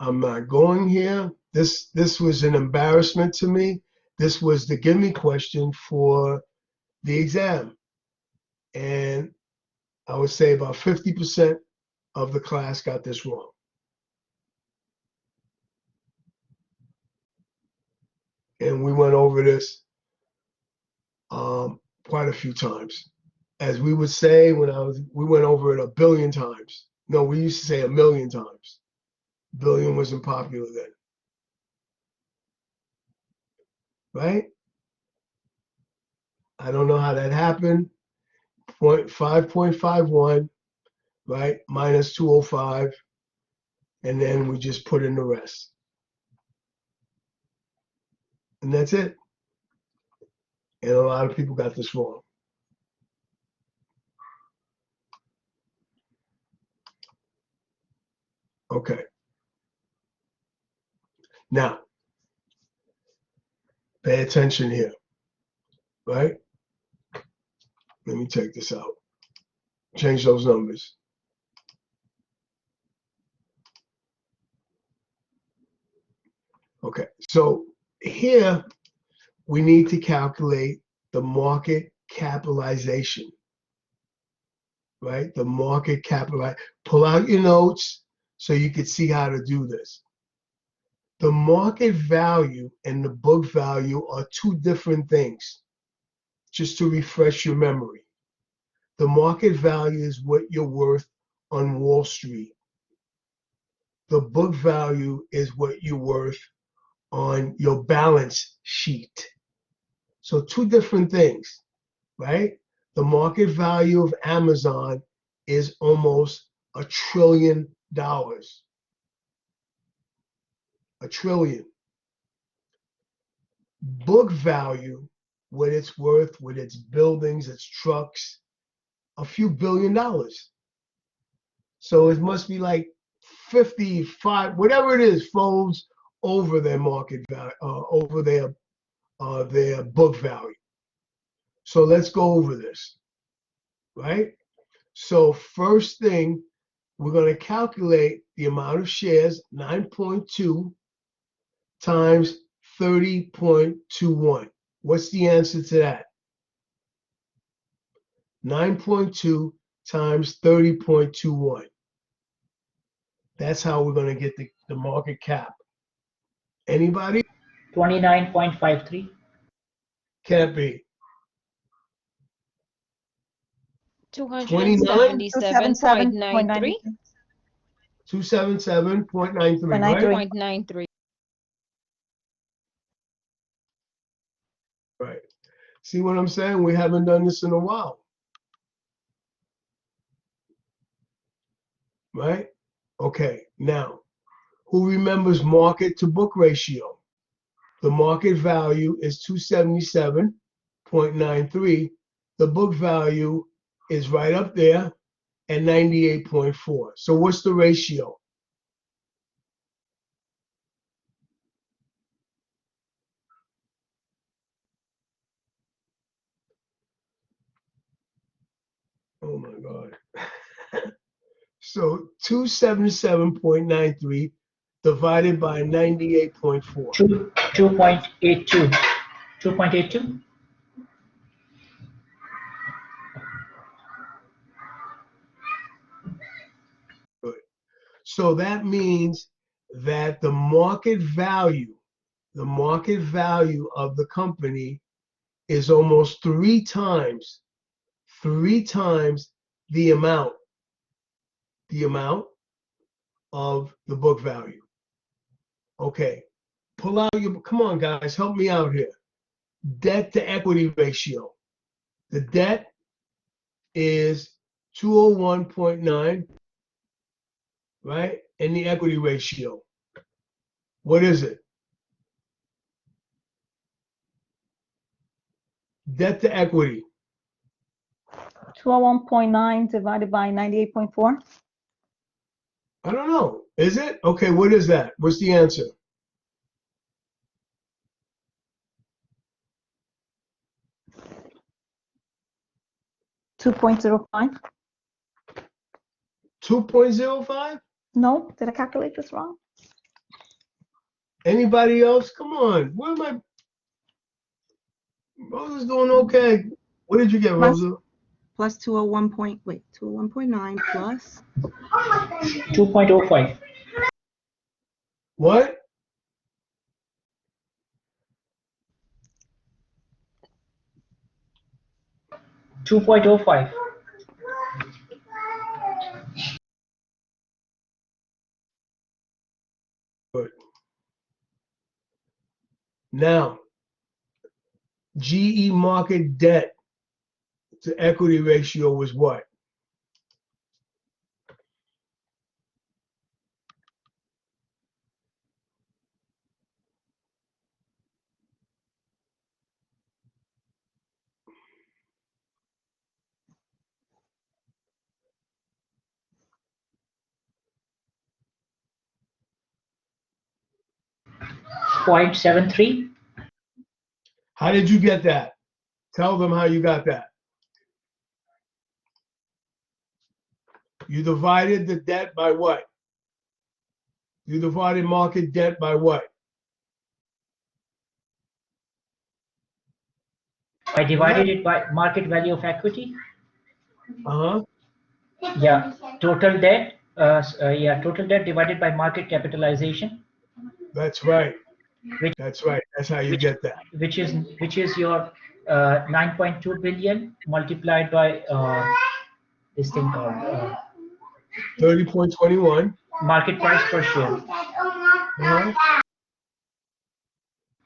[SPEAKER 1] I'm not going here. This was an embarrassment to me. This was the gimme question for the exam. And I would say about 50% of the class got this wrong. And we went over this quite a few times. As we would say we went over it a billion times. No, we used to say a million times. Billion wasn't popular then. Right? I don't know how that happened. 5.51, right? Minus 205. And then we just put in the rest. And that's it. And a lot of people got this wrong. Okay. Now, pay attention here, right? Let me take this out. Change those numbers. Okay, so here we need to calculate the market capitalization, right? The market capitalization. Pull out your notes so you can see how to do this. The market value and the book value are two different things, just to refresh your memory. The market value is what you're worth on Wall Street. The book value is what you're worth on your balance sheet. So two different things, right? The market value of Amazon is almost $1 trillion. $1 trillion. Book value, what it's worth with its buildings, its trucks, a few $1 billion. So it must be like 55, whatever it is, folds over their market value, over their book value. So let's go over this, right? So first thing, we're going to calculate the amount of shares, 9.2 times 30.21. What's the answer to that? 9.2 times 30.21. That's how we're going to get the market cap. Anybody?
[SPEAKER 4] 29.53.
[SPEAKER 1] Can't be.
[SPEAKER 3] 277.93.
[SPEAKER 1] 277.93, right?
[SPEAKER 6] 0.93.
[SPEAKER 1] Right. See what I'm saying? We haven't done this in a while. Right? Okay, now, who remembers market to book ratio? The market value is 277.93. The book value is right up there at 98.4. So what's the ratio? Oh my God. So 277.93 divided by 98.4.
[SPEAKER 4] 2.82. 2.82.
[SPEAKER 1] Good. So that means that the market value of the company is almost three times the amount of the book value. Okay, pull out your, come on guys, help me out here. Debt to equity ratio. The debt is 201.9, right? And the equity ratio, what is it? Debt to equity.
[SPEAKER 3] 201.9 divided by 98.4.
[SPEAKER 1] I don't know. Is it? Okay, what is that? What's the answer?
[SPEAKER 3] 2.05.
[SPEAKER 1] 2.05?
[SPEAKER 3] No, did I calculate this wrong?
[SPEAKER 1] Anybody else? Come on. Where am I? Rosa's doing okay. What did you get,
[SPEAKER 5] Plus-
[SPEAKER 1] Rosa?
[SPEAKER 5] Plus 201.9 plus
[SPEAKER 4] 2.05.
[SPEAKER 1] What?
[SPEAKER 4] $2.05.
[SPEAKER 1] Good. Now, GE market debt to equity ratio was what?
[SPEAKER 4] .73.
[SPEAKER 1] How did you get that? Tell them how you got that. You divided the debt by what? You divided market debt by what?
[SPEAKER 4] I divided it by market value of equity.
[SPEAKER 1] Uh-huh.
[SPEAKER 4] Yeah, total debt. Total debt divided by market capitalization,
[SPEAKER 1] That's right.
[SPEAKER 4] Which-
[SPEAKER 1] That's right. That's how you
[SPEAKER 4] which-
[SPEAKER 1] get that.
[SPEAKER 4] which is your 9.2 billion multiplied by this thing called
[SPEAKER 1] 30.21.
[SPEAKER 4] market price per share
[SPEAKER 1] Uh-huh.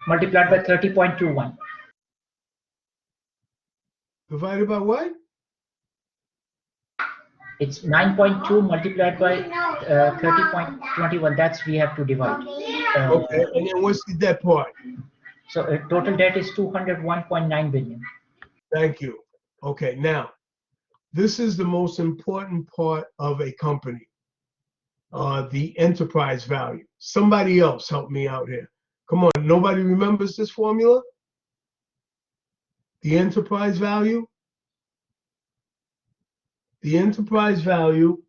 [SPEAKER 4] multiplied by 30.21.
[SPEAKER 1] Divided by what?
[SPEAKER 4] It's 9.2 multiplied by 30.21. That's we have to divide.
[SPEAKER 1] Okay. And then what's the debt part?
[SPEAKER 4] So total debt is 201.9 billion.
[SPEAKER 1] Thank you. Okay. Now, this is the most important part of a company. The enterprise value. Somebody else help me out here. Come on. Nobody remembers this formula? The enterprise value? The enterprise value,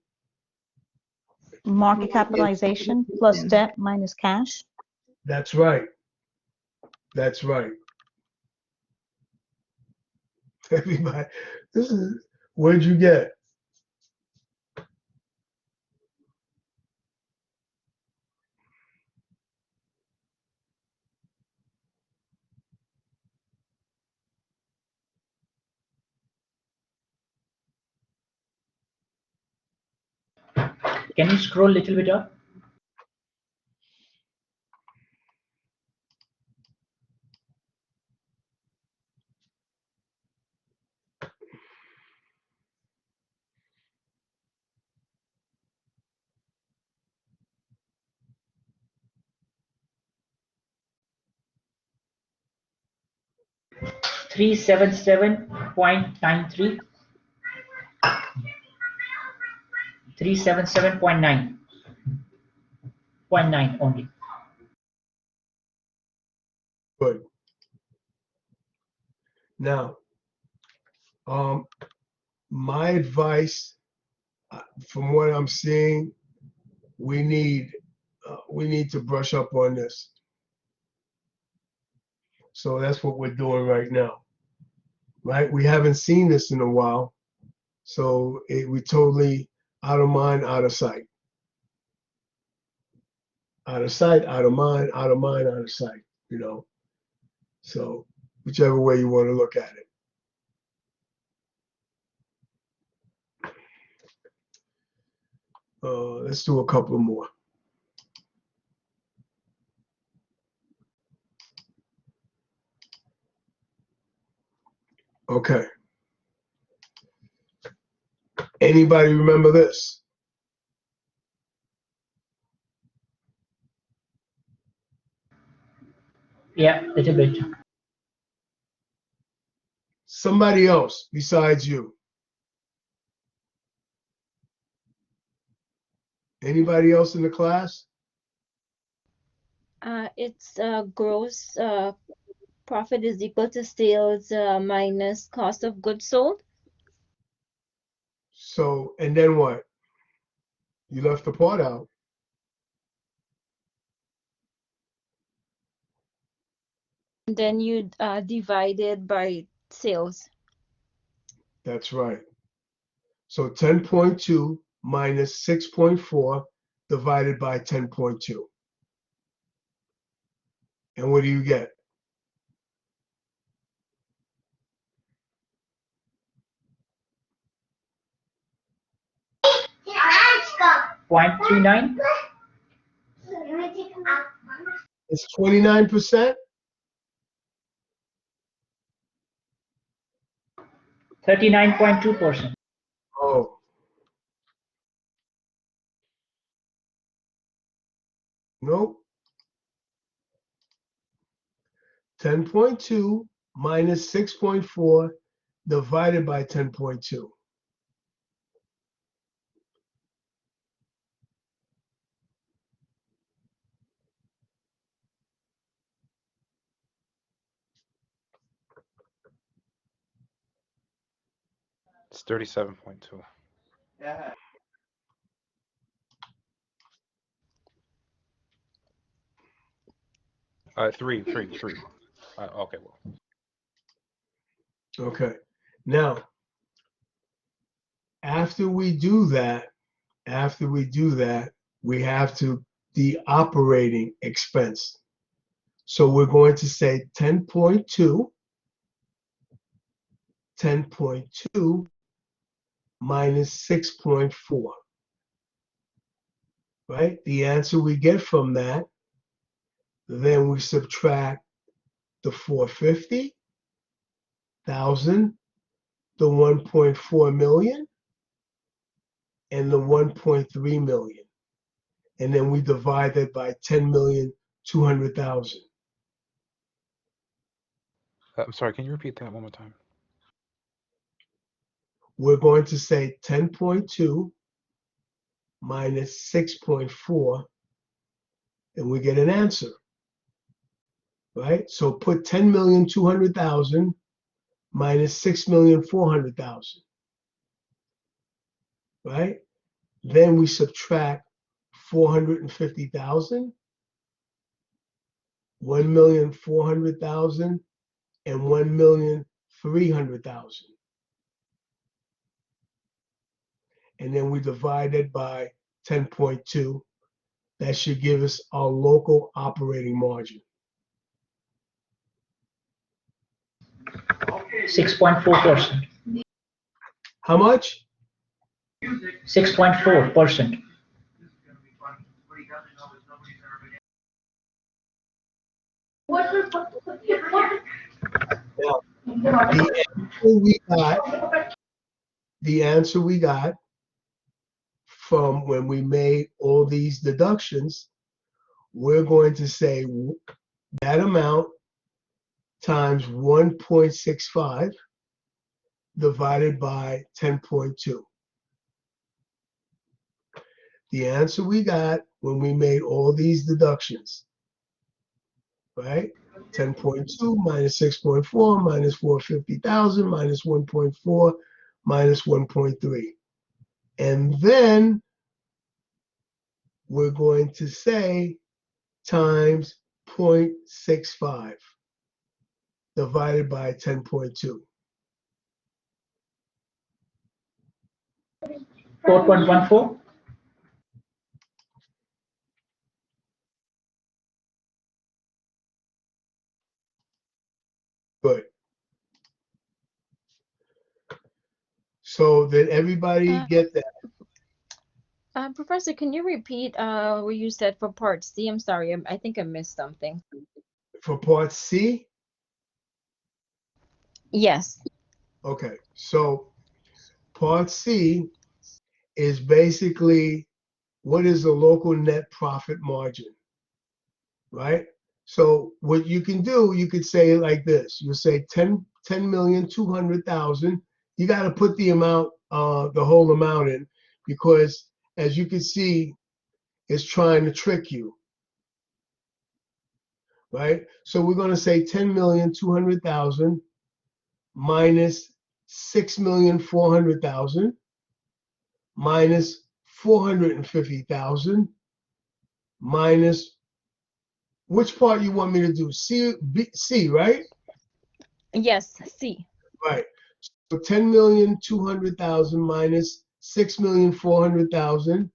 [SPEAKER 3] Market capitalization plus debt minus cash.
[SPEAKER 1] that's right. That's right. Everybody, this is, where'd you get?
[SPEAKER 4] Can you scroll a little bit up? $377.93. 377.9 only.
[SPEAKER 1] Good. Now, my advice, from what I'm seeing, we need to brush up on this. So that's what we're doing right now, right? We haven't seen this in a while, so we totally out of mind, out of sight. Out of sight, out of mind, out of mind, out of sight, you know? So whichever way you want to look at it. Let's do a couple more. Okay. Anybody remember this?
[SPEAKER 4] Yeah, little bit.
[SPEAKER 1] Somebody else besides you. Anybody else in the class?
[SPEAKER 6] It's gross profit is equal to sales minus cost of goods sold.
[SPEAKER 1] So, and then what? You left the part out.
[SPEAKER 6] And then you divide it by sales.
[SPEAKER 1] That's right. So 10.2 minus 6.4 divided by 10.2. And what do you get?
[SPEAKER 4] .39.
[SPEAKER 1] It's 29%?
[SPEAKER 4] 39.2%.
[SPEAKER 1] Oh. Nope. 10.2 minus 6.4 divided by 10.2.
[SPEAKER 2] It's 37.2. Three. Okay, well.
[SPEAKER 1] Okay. Now, after we do that, we have to the operating expense. So we're going to say 10.2 minus 6.4. Right? The answer we get from that, then we subtract the 450,000, the 1.4 million, and the 1.3 million. And then we divide that by 10,200,000.
[SPEAKER 2] I'm sorry, can you repeat that one more time?
[SPEAKER 1] We're going to say 10.2 minus 6.4, and we get an answer. Right? So put 10,200,000 minus 6,400,000. Right? Then we subtract 450,000, 1,400,000, and 1,300,000. And then we divide it by 10.2. That should give us our local operating margin.
[SPEAKER 4] 6.4%.
[SPEAKER 1] How much?
[SPEAKER 4] 6.4%.
[SPEAKER 1] Now, the answer we got from when we made all these deductions, we're going to say that amount times 1.65 divided by 10.2. The answer we got when we made all these deductions, right? 10.2 minus 6.4 minus 450,000 minus 1.4 minus 1.3. And then we're going to say times 0.65 divided by 10.2.
[SPEAKER 4] 4.14.
[SPEAKER 1] Good. So did everybody get that?
[SPEAKER 6] Professor, can you repeat what you said for part C? I'm sorry, I think I missed something.
[SPEAKER 1] For part C?
[SPEAKER 6] Yes.
[SPEAKER 1] Okay, so part C is basically what is the local net profit margin, right? So what you can do, you could say it like this. You say 10 10,200,000. You got to put the amount, the whole amount in, because as you can see, it's trying to trick you, right? So we're going to say 10,200,000 minus 6,400,000 minus 450,000 minus, which part you want me to do? C, B, C, right?
[SPEAKER 6] Yes, C.
[SPEAKER 1] Right. So 10,200,000 minus 6,400,000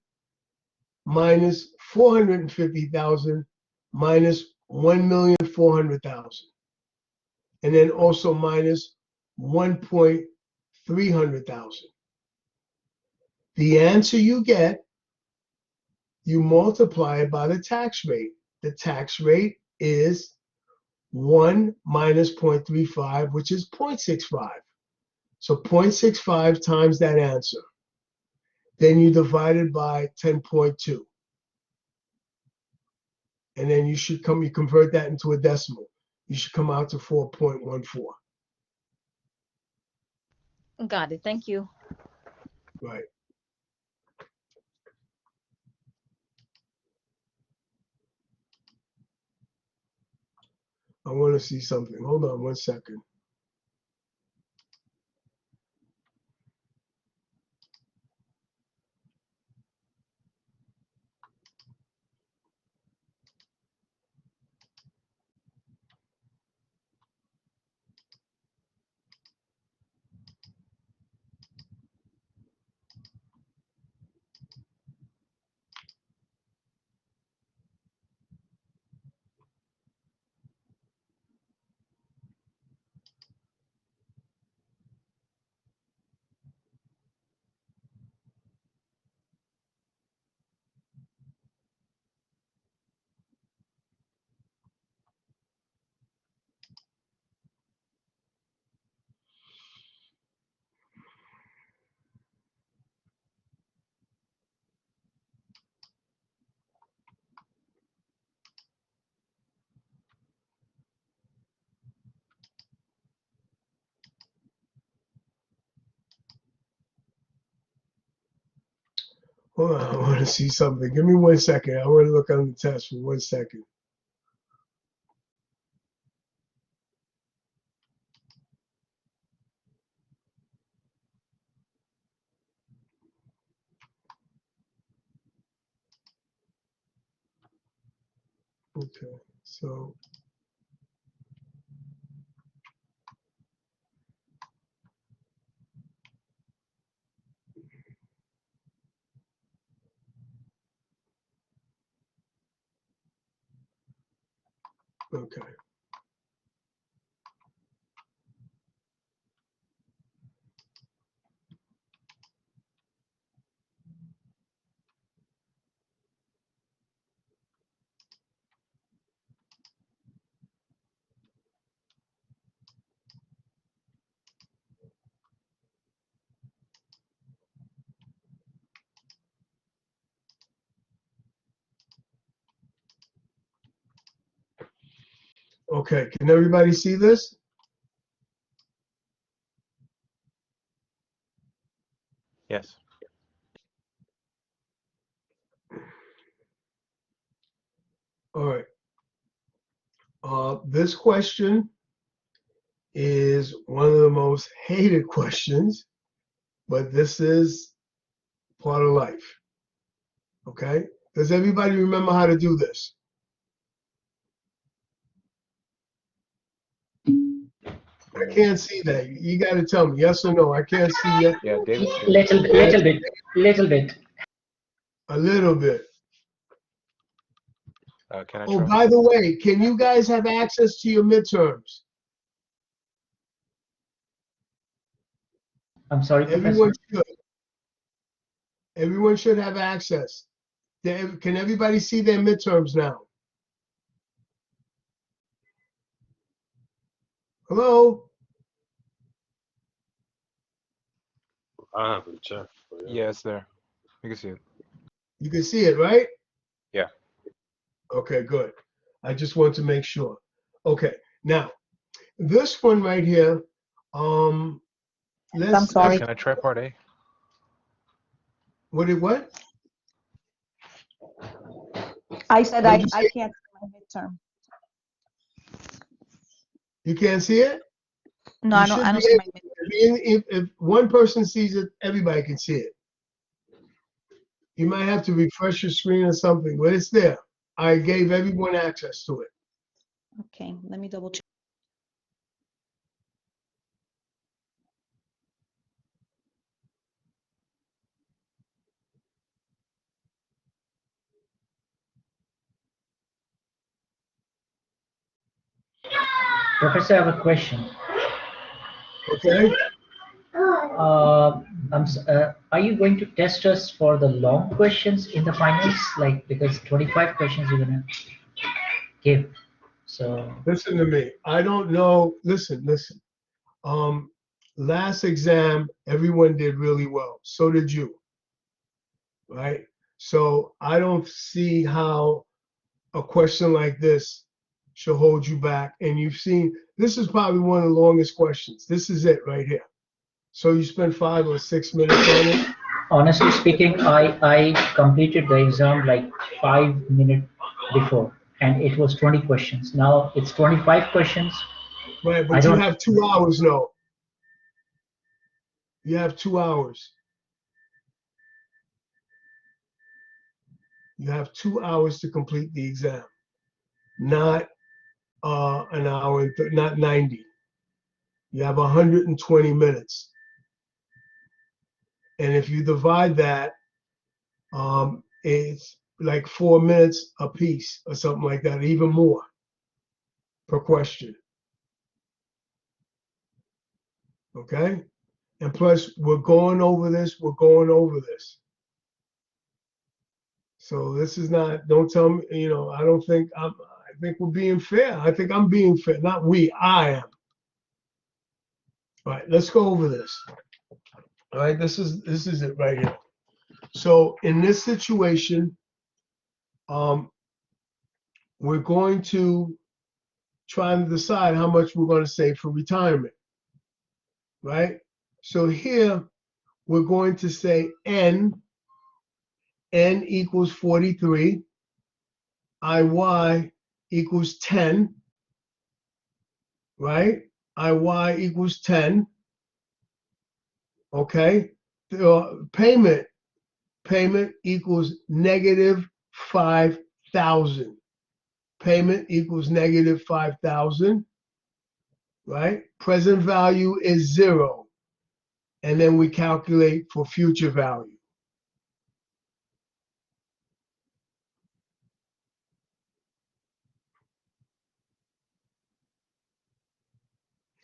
[SPEAKER 1] minus 450,000 minus 1,400,000. And then also minus 1,300,000. The answer you get, you multiply it by the tax rate. The tax rate is 1 minus 0.35, which is 0.65. So 0.65 times that answer. Then you divide it by 10.2. And then you convert that into a decimal. You should come out to 4.14.
[SPEAKER 6] Got it. Thank you.
[SPEAKER 1] Right. I want to see something. Hold on 1 second. Hold on, I want to see something. Give me 1 second. I want to look on the test for 1 second. Okay, so okay. Okay, can everybody see this?
[SPEAKER 2] Yes.
[SPEAKER 1] All right. This question is one of the most hated questions, but this is part of life. Okay? Does everybody remember how to do this? I can't see that. You got to tell me yes or no. I can't see yet.
[SPEAKER 2] Yeah, David.
[SPEAKER 4] Little bit.
[SPEAKER 1] A little bit.
[SPEAKER 2] Can I
[SPEAKER 1] Oh,
[SPEAKER 2] try?
[SPEAKER 1] by the way, can you guys have access to your midterms?
[SPEAKER 4] I'm sorry,
[SPEAKER 1] Everyone
[SPEAKER 4] Professor.
[SPEAKER 1] should. Everyone should have access. Can everybody see their midterms now? Hello?
[SPEAKER 7] I haven't checked. But
[SPEAKER 2] Yeah, it's there. You can see it.
[SPEAKER 1] You can see it, right?
[SPEAKER 2] Yeah.
[SPEAKER 1] Okay, good. I just want to make sure. Okay, now, this one right here, Let's,
[SPEAKER 3] sorry.
[SPEAKER 2] Can I try part A?
[SPEAKER 1] what?
[SPEAKER 3] I said
[SPEAKER 1] What'd you
[SPEAKER 3] I can't see my midterm.
[SPEAKER 1] You can't see it?
[SPEAKER 3] No,
[SPEAKER 1] You
[SPEAKER 3] I don't
[SPEAKER 1] should be
[SPEAKER 3] see my midterm.
[SPEAKER 1] If one person sees it, everybody can see it. You might have to refresh your screen or something, but it's there. I gave everyone access to it.
[SPEAKER 3] Okay, let me double check.
[SPEAKER 4] Professor, I have a question.
[SPEAKER 1] Okay?
[SPEAKER 4] Are you going to test us for the long questions in the finals? Like, because 25 questions you're gonna give. So,
[SPEAKER 1] Listen to me. I don't know. Listen. Last exam, everyone did really well. So did you, right? So I don't see how a question like this should hold you back. And you've seen, this is probably one of the longest questions. This is it right here. So you spent 5 or 6 minutes on it.
[SPEAKER 4] honestly speaking, I completed the exam like 5 minutes before, and it was 20 questions. Now it's 25 questions.
[SPEAKER 1] Right,
[SPEAKER 4] I
[SPEAKER 1] but you
[SPEAKER 4] don't.
[SPEAKER 1] have 2 hours, no. You have 2 hours. You have 2 hours to complete the exam, not an hour, not 90. You have 120 minutes. And if you divide that, it's like 4 minutes a piece or something like that, even more per question. Okay? And plus, we're going over this. So this is not, don't tell me, I don't think I think we're being fair. I think I'm being fair. Not we, I am. All right, let's go over this. All right, this is it right here. So in this situation, we're going to try and decide how much we're going to save for retirement, right? So here, we're going to say n equals 43, IY equals 10, right? IY equals 10, okay? The payment equals negative 5,000. Payment equals negative 5,000, right? Present value is 0. And then we calculate for future value.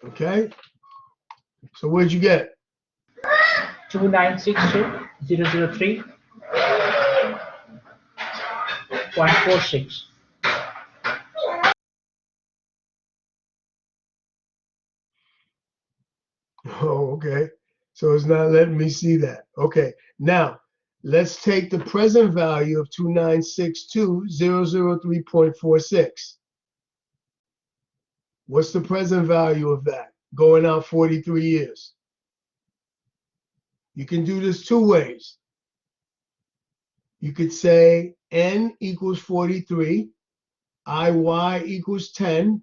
[SPEAKER 1] Okay? So what'd you get?
[SPEAKER 4] 2962003.46.
[SPEAKER 1] Oh, okay. So it's not letting me see that. Okay. Now, let's take the present value of 2962003.46. What's the present value of that? Going out 43 years. You can do this 2 ways. You could say n equals 43, IY equals 10,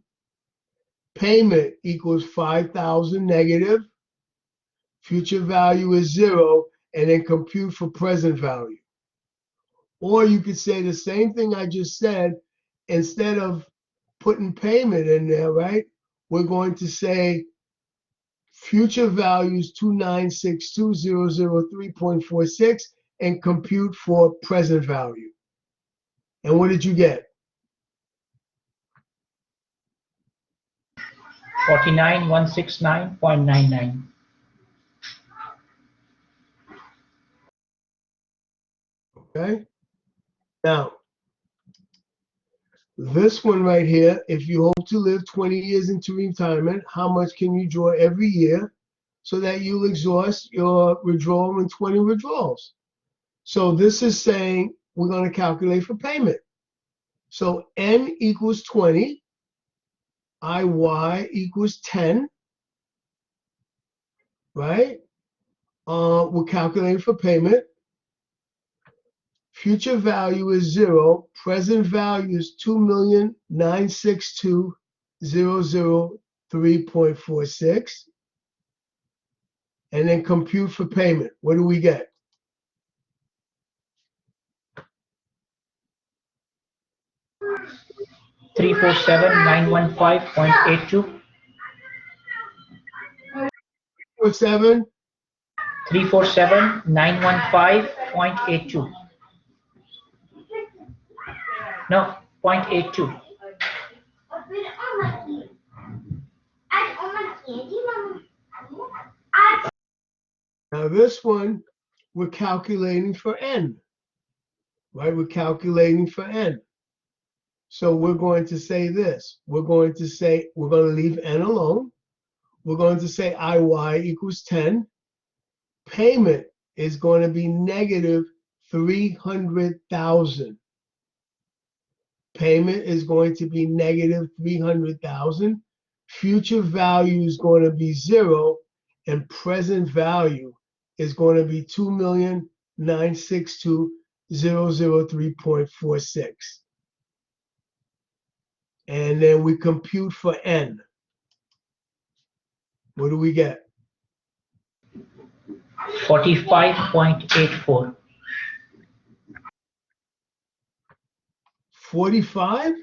[SPEAKER 1] payment equals 5,000 negative, future value is 0, and then compute for present value. Or you could say the same thing I just said, instead of putting payment in there, right? We're going to say future values 2962003.46 and compute for present value. And what did you get?
[SPEAKER 4] 49169.99.
[SPEAKER 1] Okay. Now, this one right here, if you hope to live 20 years into retirement, how much can you draw every year so that you'll exhaust your withdrawal in 20 withdrawals? So this is saying we're going to calculate for payment. So n equals 20, IY equals 10, right? We're calculating for payment. Future value is 0. Present value is 2,962,003.46. And then compute for payment. What do we get?
[SPEAKER 4] $347,915.82.
[SPEAKER 1] 7.
[SPEAKER 4] 347,915.82. No, 0.82.
[SPEAKER 1] Now this one, we're calculating for n, right? We're calculating for n. So we're going to say this. We're going to leave n alone. We're going to say IY equals 10. Payment is going to be negative 300,000. Payment is going to be negative 300,000. Future value is going to be 0, and present value is going to be 2,962,003.46. And then we compute for n. What do we get?
[SPEAKER 4] 45.84.
[SPEAKER 1] 45?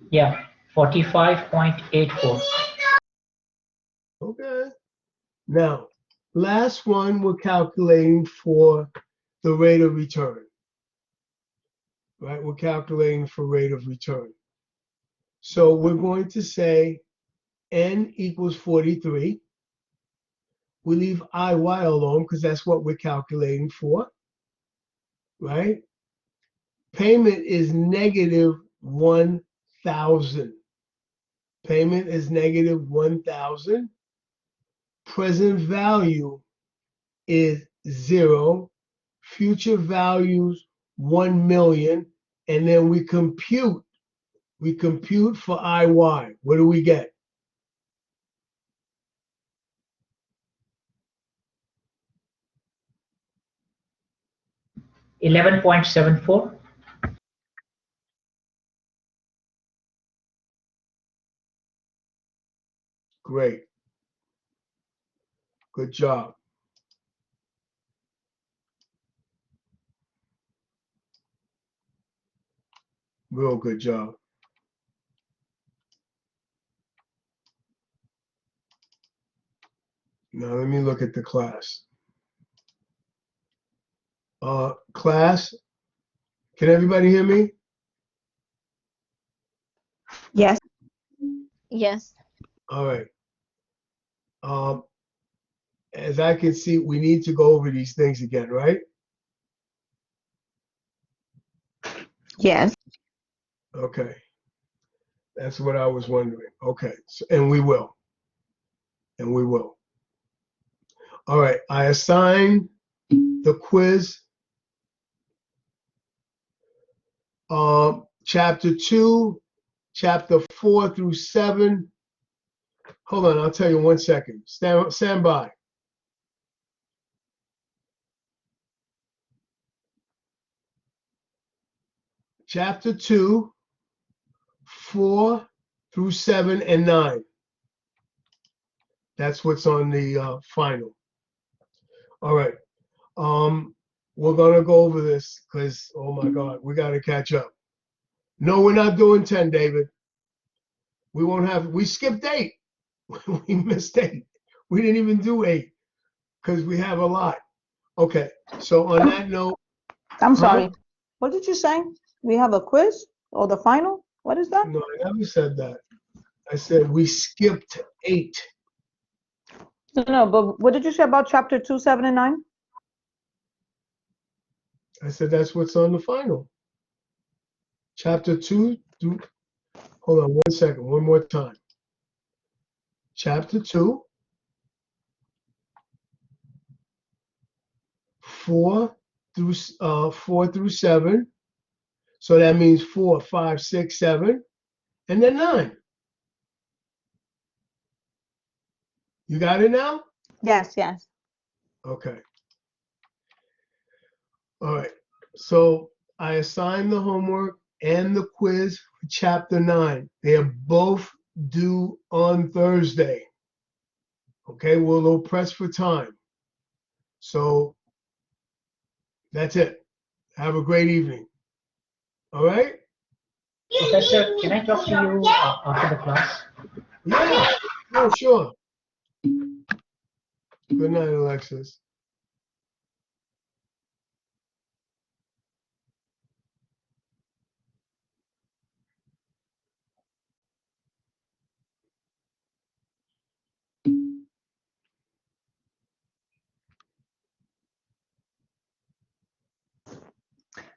[SPEAKER 4] Yeah, 45.84.
[SPEAKER 1] Okay. Now, last one, we're calculating for the rate of return. Right? We're calculating for rate of return. So we're going to say n equals 43. We leave IY alone because that's what we're calculating for. Right? Payment is negative 1,000. Payment is negative 1,000. Present value is 0. Future values 1 million. And then we compute for IY. What do we get?
[SPEAKER 4] $11.74.
[SPEAKER 1] Great. Good job. Real good job. Now let me look at the class. Class, can everybody hear me?
[SPEAKER 3] Yes.
[SPEAKER 6] Yes.
[SPEAKER 1] All right. As I can see, we need to go over these things again, right?
[SPEAKER 3] Yes.
[SPEAKER 1] Okay. That's what I was wondering. Okay. So, and we will. And we will. All right. I assign the quiz. Chapter 2, chapter 4 through 7. Hold on. I'll tell you 1 second. Stand by. Chapter 2, 4 through 7 and 9. That's what's on the final. All right. We're gonna go over this because, oh my God, we gotta catch up. No, we're not doing 10, David. We skipped 8. We missed 8. We didn't even do 8 because we have a lot. Okay, so on that note,
[SPEAKER 3] I'm
[SPEAKER 1] Huh?
[SPEAKER 3] sorry. What did you say? We have a quiz or the final? What is that?
[SPEAKER 1] no, I never said that. I said we skipped 8.
[SPEAKER 3] No, but what did you say about chapter 2, 7, and 9?
[SPEAKER 1] I said that's what's on the final. Chapter 2 through, hold on 1 second, one more time. Chapter 2, 4 through 7. So that means 4, 5, 6, 7, and then 9. You got it now?
[SPEAKER 3] Yes, yes.
[SPEAKER 1] Okay. All right. So I assigned the homework and the quiz for chapter 9. They are both due on Thursday. Okay, we're a little pressed for time. So that's it. Have a great evening. All right?
[SPEAKER 4] Professor, can I talk to you after the class?
[SPEAKER 1] Yeah. Oh, sure. Good night, Alexis.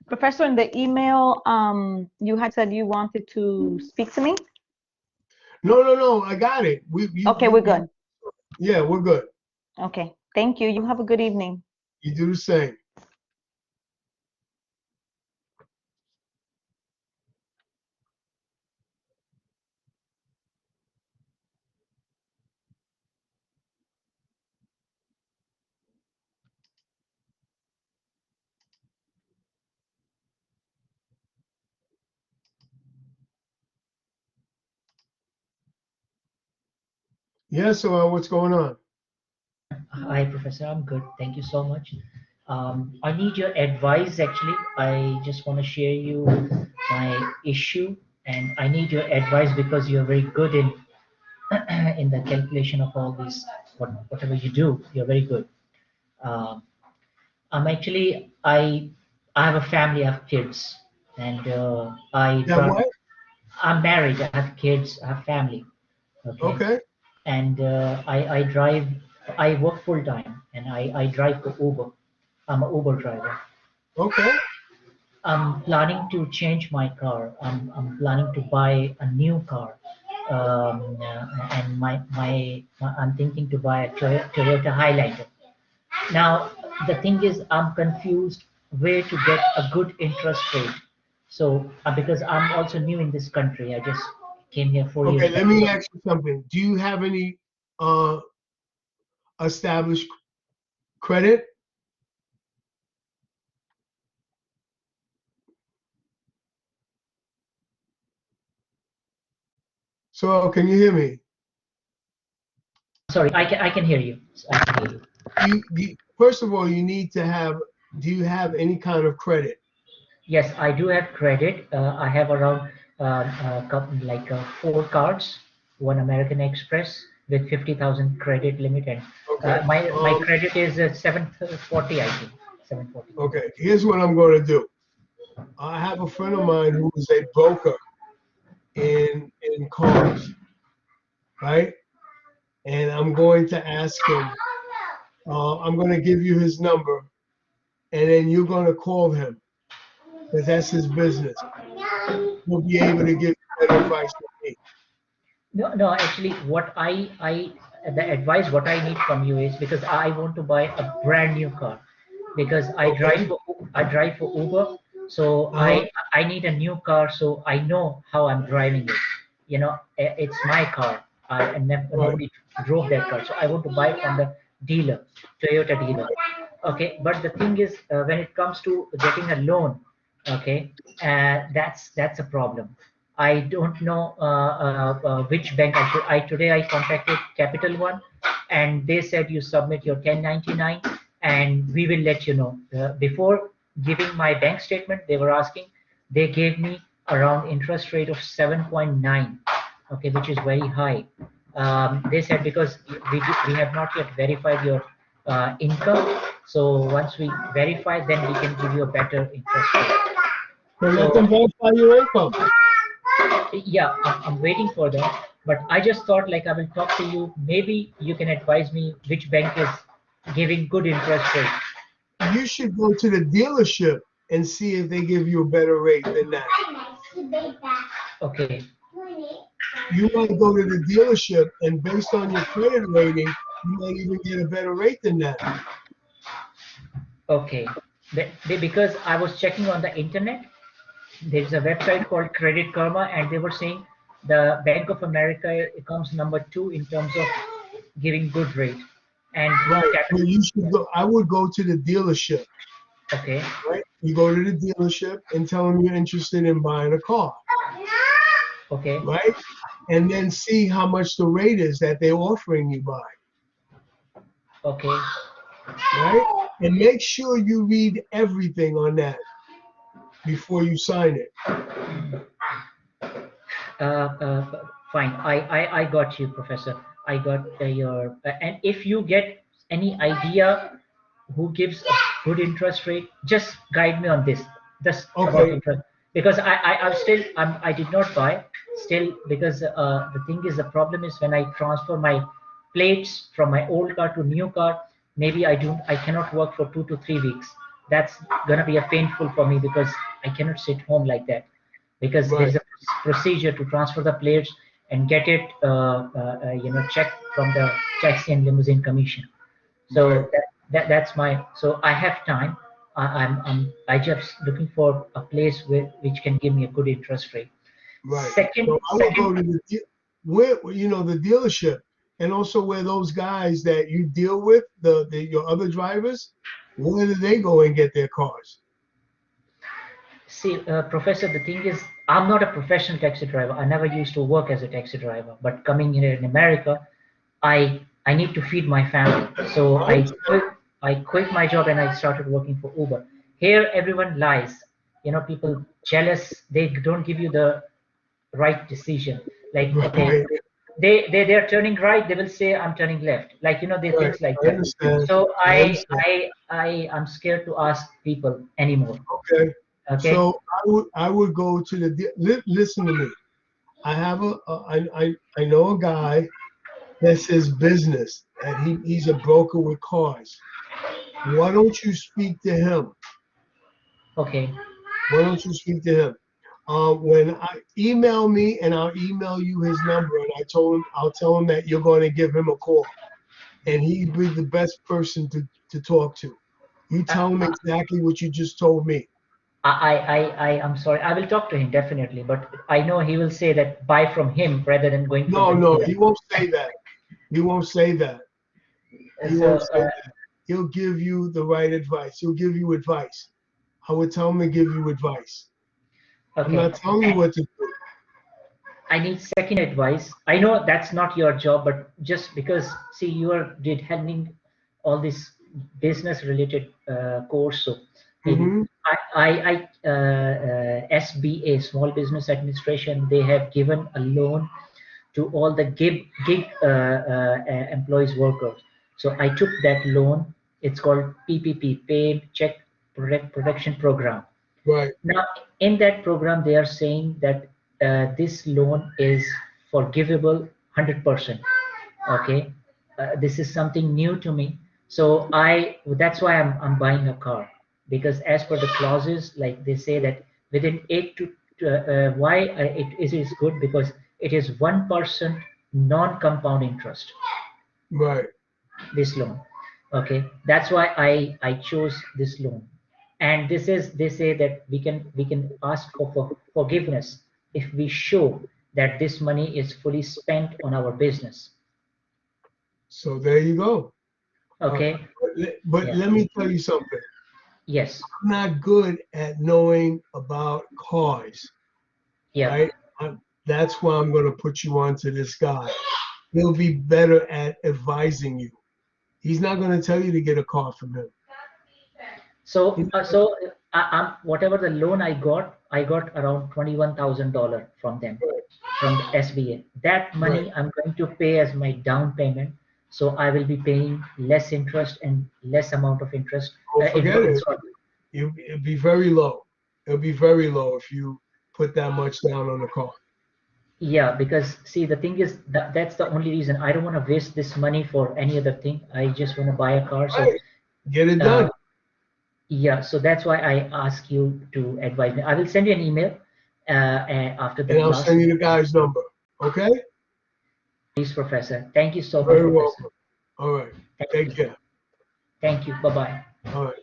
[SPEAKER 3] Professor, in the email, you had said you wanted to speak to me?
[SPEAKER 1] No. I got it.
[SPEAKER 3] Okay, we're good.
[SPEAKER 1] Yeah, we're good.
[SPEAKER 3] Okay, thank you. You have a good evening.
[SPEAKER 1] You do the same. Yeah, so what's going on?
[SPEAKER 4] Hi, Professor. I'm good. Thank you so much. I need your advice, actually. I just want to share you my issue, and I need your advice because you're very good in in the calculation of all this. Whatever you do, you're very good. Um, I'm actually I have a family, I have kids, and I
[SPEAKER 1] That
[SPEAKER 4] drive.
[SPEAKER 1] what?
[SPEAKER 4] I'm married. I have kids. I have family. Okay,
[SPEAKER 1] Okay.
[SPEAKER 4] and I drive. I work full time, and I drive for Uber. I'm an Uber driver.
[SPEAKER 1] Okay.
[SPEAKER 4] I'm planning to change my car. I'm planning to buy a new car, and I'm thinking to buy a Toyota Highlander. Now the thing is, I'm confused where to get a good interest rate. So because I'm also new in this country, I just came here 4 years
[SPEAKER 1] Okay,
[SPEAKER 4] back.
[SPEAKER 1] let me ask you something. Do you have any uh established credit? So can you hear me?
[SPEAKER 4] Sorry, I can hear you. I can hear you.
[SPEAKER 1] First of all, you need to have, do you have any kind of credit?
[SPEAKER 4] Yes, I do have credit. I have around like 4 cards, one American Express with 50,000 credit limit, and
[SPEAKER 1] Okay.
[SPEAKER 4] my credit is 740, I think. 740.
[SPEAKER 1] Okay, here's what I'm going to do. I have a friend of mine who is a broker in cars, right? And I'm going to ask him, I'm going to give you his number, and then you're going to call him, because that's his business. He'll be able to give you better advice than me.
[SPEAKER 4] No, actually, the advice what I need from you is because I want to buy a brand new car because
[SPEAKER 1] Okay.
[SPEAKER 4] I drive for Uber, so
[SPEAKER 1] Uh-huh.
[SPEAKER 4] I need a new car so I know how I'm driving it. You know, it's my car.
[SPEAKER 1] Right.
[SPEAKER 4] Nobody drove that car, so I want to buy it from the dealer, Toyota dealer. Okay, but the thing is, when it comes to getting a loan, okay, that's a problem. I don't know which bank I should. Today I contacted Capital One, and they said you submit your 1099, and we will let you know. Before giving my bank statement, they were asking. They gave me around interest rate of 7.9, okay, which is very high. They said because we have not yet verified your income, so once we verify, then we can give you a better interest rate.
[SPEAKER 1] So let
[SPEAKER 4] So
[SPEAKER 1] them verify your income.
[SPEAKER 4] yeah, I'm waiting for that. But I just thought like I will talk to you. Maybe you can advise me which bank is giving good interest rate.
[SPEAKER 1] You should go to the dealership and see if they give you a better rate than that.
[SPEAKER 4] Okay,
[SPEAKER 1] You might go to the dealership and based on your credit rating, you might even get a better rate than that.
[SPEAKER 4] okay. Because I was checking on the internet, there's a website called Credit Karma, and they were saying the Bank of America comes number 2 in terms of giving good rate. and
[SPEAKER 1] Right. Well, you should go. I would go to the dealership.
[SPEAKER 4] okay,
[SPEAKER 1] Right. You go to the dealership and tell them you're interested in buying a car.
[SPEAKER 4] okay,
[SPEAKER 1] Right. And then see how much the rate is that they're offering you by.
[SPEAKER 4] okay,
[SPEAKER 1] Right. And make sure you read everything on that before you sign it.
[SPEAKER 4] fine. I got you, Professor. I got your. And if you get any idea who gives a good interest rate, just guide me on this. Just about
[SPEAKER 1] Okay.
[SPEAKER 4] interest, because I did not buy still, because the thing is, the problem is when I transfer my plates from my old car to new car, maybe I cannot work for 2 to 3 weeks. That's gonna be a painful for me, because I cannot sit home like that, because
[SPEAKER 1] Right.
[SPEAKER 4] there's a procedure to transfer the plates and get it checked from the taxi and limousine commission. So
[SPEAKER 1] Right.
[SPEAKER 4] that's my. So I have time. I just looking for a place which can give me a good interest rate.
[SPEAKER 1] Right.
[SPEAKER 4] Second,
[SPEAKER 1] So I would go to the dealership, and also where those guys that you deal with, your other drivers, where do they go and get their cars?
[SPEAKER 4] see, Professor, the thing is, I'm not a professional taxi driver. I never used to work as a taxi driver. But coming here in America, I need to feed my family. So I quit my job and I started working for Uber. Here, everyone lies. People jealous. They don't give you the right decision. Like, okay,
[SPEAKER 1] Right.
[SPEAKER 4] they're turning right, they will say I'm turning left. Like, they
[SPEAKER 1] Right.
[SPEAKER 4] things like
[SPEAKER 1] I
[SPEAKER 4] that.
[SPEAKER 1] understand.
[SPEAKER 4] So
[SPEAKER 1] I understand.
[SPEAKER 4] I'm scared to ask people anymore.
[SPEAKER 1] Okay.
[SPEAKER 4] Okay.
[SPEAKER 1] So I would go to listen to me. I have I know a guy that's his business, and he's a broker with cars. Why don't you speak to him?
[SPEAKER 4] Okay.
[SPEAKER 1] Why don't you speak to him? When I email me, and I'll email you his number, and I'll tell him that you're going to give him a call, and he'd be the best person to talk to. You tell him exactly what you just told me.
[SPEAKER 4] I'm sorry. I will talk to him definitely, but I know he will say that buy from him rather than going from the
[SPEAKER 1] No,
[SPEAKER 4] dealer.
[SPEAKER 1] he won't say that. He won't say that. He
[SPEAKER 4] So,
[SPEAKER 1] won't say that. He'll give you the right advice. He'll give you advice. I would tell him to give you advice. I'm
[SPEAKER 4] okay.
[SPEAKER 1] not telling you what to do.
[SPEAKER 4] I need second advice. I know that's not your job, but just because, see, did handling all this business related course. So
[SPEAKER 1] Mhm.
[SPEAKER 4] SBA, Small Business Administration, they have given a loan to all the gig employees workers. So I took that loan. It's called PPP, Paid Check Protection Program.
[SPEAKER 1] Right.
[SPEAKER 4] Now, in that program, they are saying that this loan is forgivable 100%. Okay, this is something new to me. So that's why I'm buying a car, because as per the clauses, like they say that within 8 to why it is good, because it is 1% non-compound interest,
[SPEAKER 1] Right.
[SPEAKER 4] this loan. Okay, that's why I chose this loan. And this is, they say that we can ask for forgiveness if we show that this money is fully spent on our business.
[SPEAKER 1] So there you go.
[SPEAKER 4] Okay.
[SPEAKER 1] But
[SPEAKER 4] Yeah.
[SPEAKER 1] let me tell you something.
[SPEAKER 4] Yes.
[SPEAKER 1] I'm not good at knowing about cars.
[SPEAKER 4] Yeah.
[SPEAKER 1] Right. That's why I'm going to put you on to this guy. He'll be better at advising you. He's not going to tell you to get a car from him.
[SPEAKER 4] So I'm whatever the loan I got around $21,000 from them, from the SBA. That money
[SPEAKER 1] Right.
[SPEAKER 4] I'm going to pay as my down payment. So I will be paying less interest and less amount of interest.
[SPEAKER 1] Oh, forget it. It'll be very low. It'll be very low if you put that much down on the car.
[SPEAKER 4] Yeah, because see, the thing is that's the only reason. I don't want to waste this money for any other thing. I just want to buy a car. So
[SPEAKER 1] Right. Get it done.
[SPEAKER 4] yeah, so that's why I ask you to advise me. I will send you an email after the
[SPEAKER 1] And I'll
[SPEAKER 4] class.
[SPEAKER 1] send you the guy's number. Okay?
[SPEAKER 4] Please, Professor. Thank you so much,
[SPEAKER 1] Very
[SPEAKER 4] Professor.
[SPEAKER 1] welcome. All right.
[SPEAKER 4] Thank
[SPEAKER 1] Take
[SPEAKER 4] you.
[SPEAKER 1] care.
[SPEAKER 4] Thank you. Bye-bye.
[SPEAKER 1] All right.